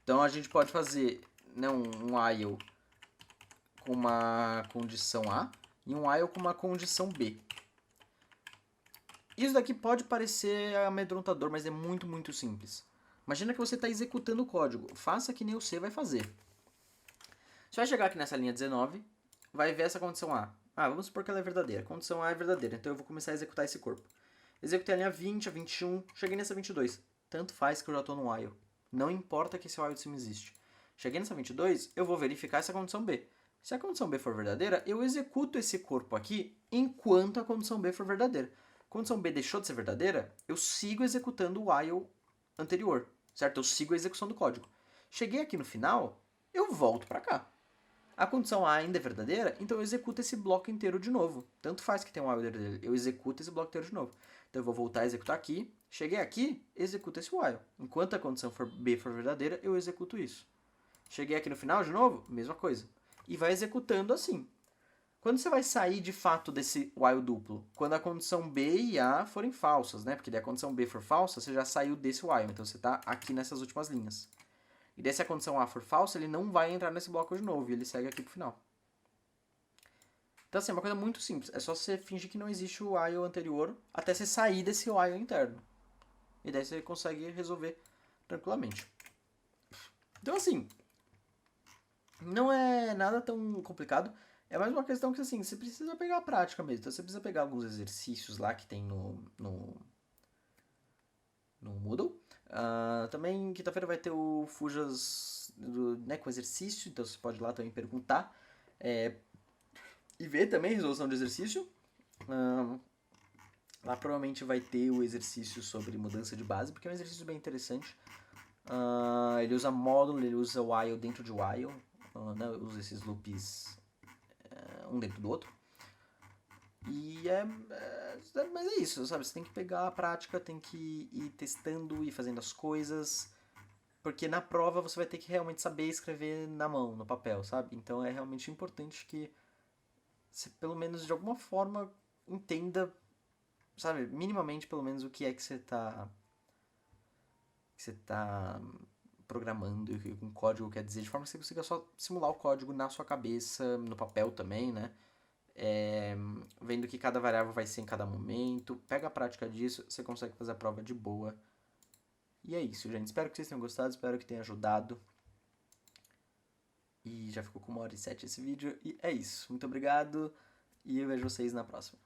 Então a gente pode fazer, né, um while com uma condição A e um while com uma condição B. Isso daqui pode parecer amedrontador, mas é muito, muito simples. Imagina que você está executando o código. Faça que nem o C vai fazer. Você vai chegar aqui nessa linha 19, vai ver essa condição A. Vamos supor que ela é verdadeira. A condição A é verdadeira, então eu vou começar a executar esse corpo. Executei a linha 20, a 21, cheguei nessa 22. Tanto faz que eu já estou no while. Não importa que esse while de cima existe. Cheguei nessa 22, eu vou verificar essa condição B. Se a condição B for verdadeira, eu executo esse corpo aqui enquanto a condição B for verdadeira. A condição B deixou de ser verdadeira, eu sigo executando o while anterior, certo? Eu sigo a execução do código. Cheguei aqui no final, eu volto para cá. A condição A ainda é verdadeira, então eu executo esse bloco inteiro de novo. Tanto faz que tem um while dele, eu executo esse bloco inteiro de novo. Então eu vou voltar a executar aqui, cheguei aqui, executo esse while. Enquanto a condição B for verdadeira, eu executo isso. Cheguei aqui no final de novo, mesma coisa. E vai executando assim. Quando você vai sair de fato desse while duplo? Quando a condição B e A forem falsas, né? Porque daí a condição B for falsa, você já saiu desse while. Então você está aqui nessas últimas linhas. E daí se a condição A for falsa, ele não vai entrar nesse bloco de novo. E ele segue aqui pro final. Então assim, é uma coisa muito simples. É só você fingir que não existe o while anterior até você sair desse while interno. E daí você consegue resolver tranquilamente. Então assim, não é nada tão complicado. É mais uma questão que, assim, você precisa pegar a prática mesmo. Então, você precisa pegar alguns exercícios lá que tem no Moodle. Também, quinta-feira vai ter o Fujas né, com exercício. Então, você pode ir lá também perguntar. E ver também resolução de exercício. Lá provavelmente vai ter o exercício sobre mudança de base, porque é um exercício bem interessante. Ele usa módulo, ele usa while dentro de while. Né, usa esses loops um dentro do outro. E mas é isso, sabe? Você tem que pegar a prática, tem que ir testando e fazendo as coisas. Porque na prova você vai ter que realmente saber escrever na mão, no papel, sabe? Então é realmente importante que você, pelo menos de alguma forma, entenda, sabe? Minimamente, pelo menos, o que é que você tá programando, o que um código quer dizer, de forma que você consiga só simular o código na sua cabeça, no papel também, né? Vendo que cada variável vai ser em cada momento. Pega a prática disso, você consegue fazer a prova de boa. E é isso, gente. Espero que vocês tenham gostado, espero que tenha ajudado. E já ficou com 1h07 esse vídeo. E é isso. Muito obrigado e eu vejo vocês na próxima.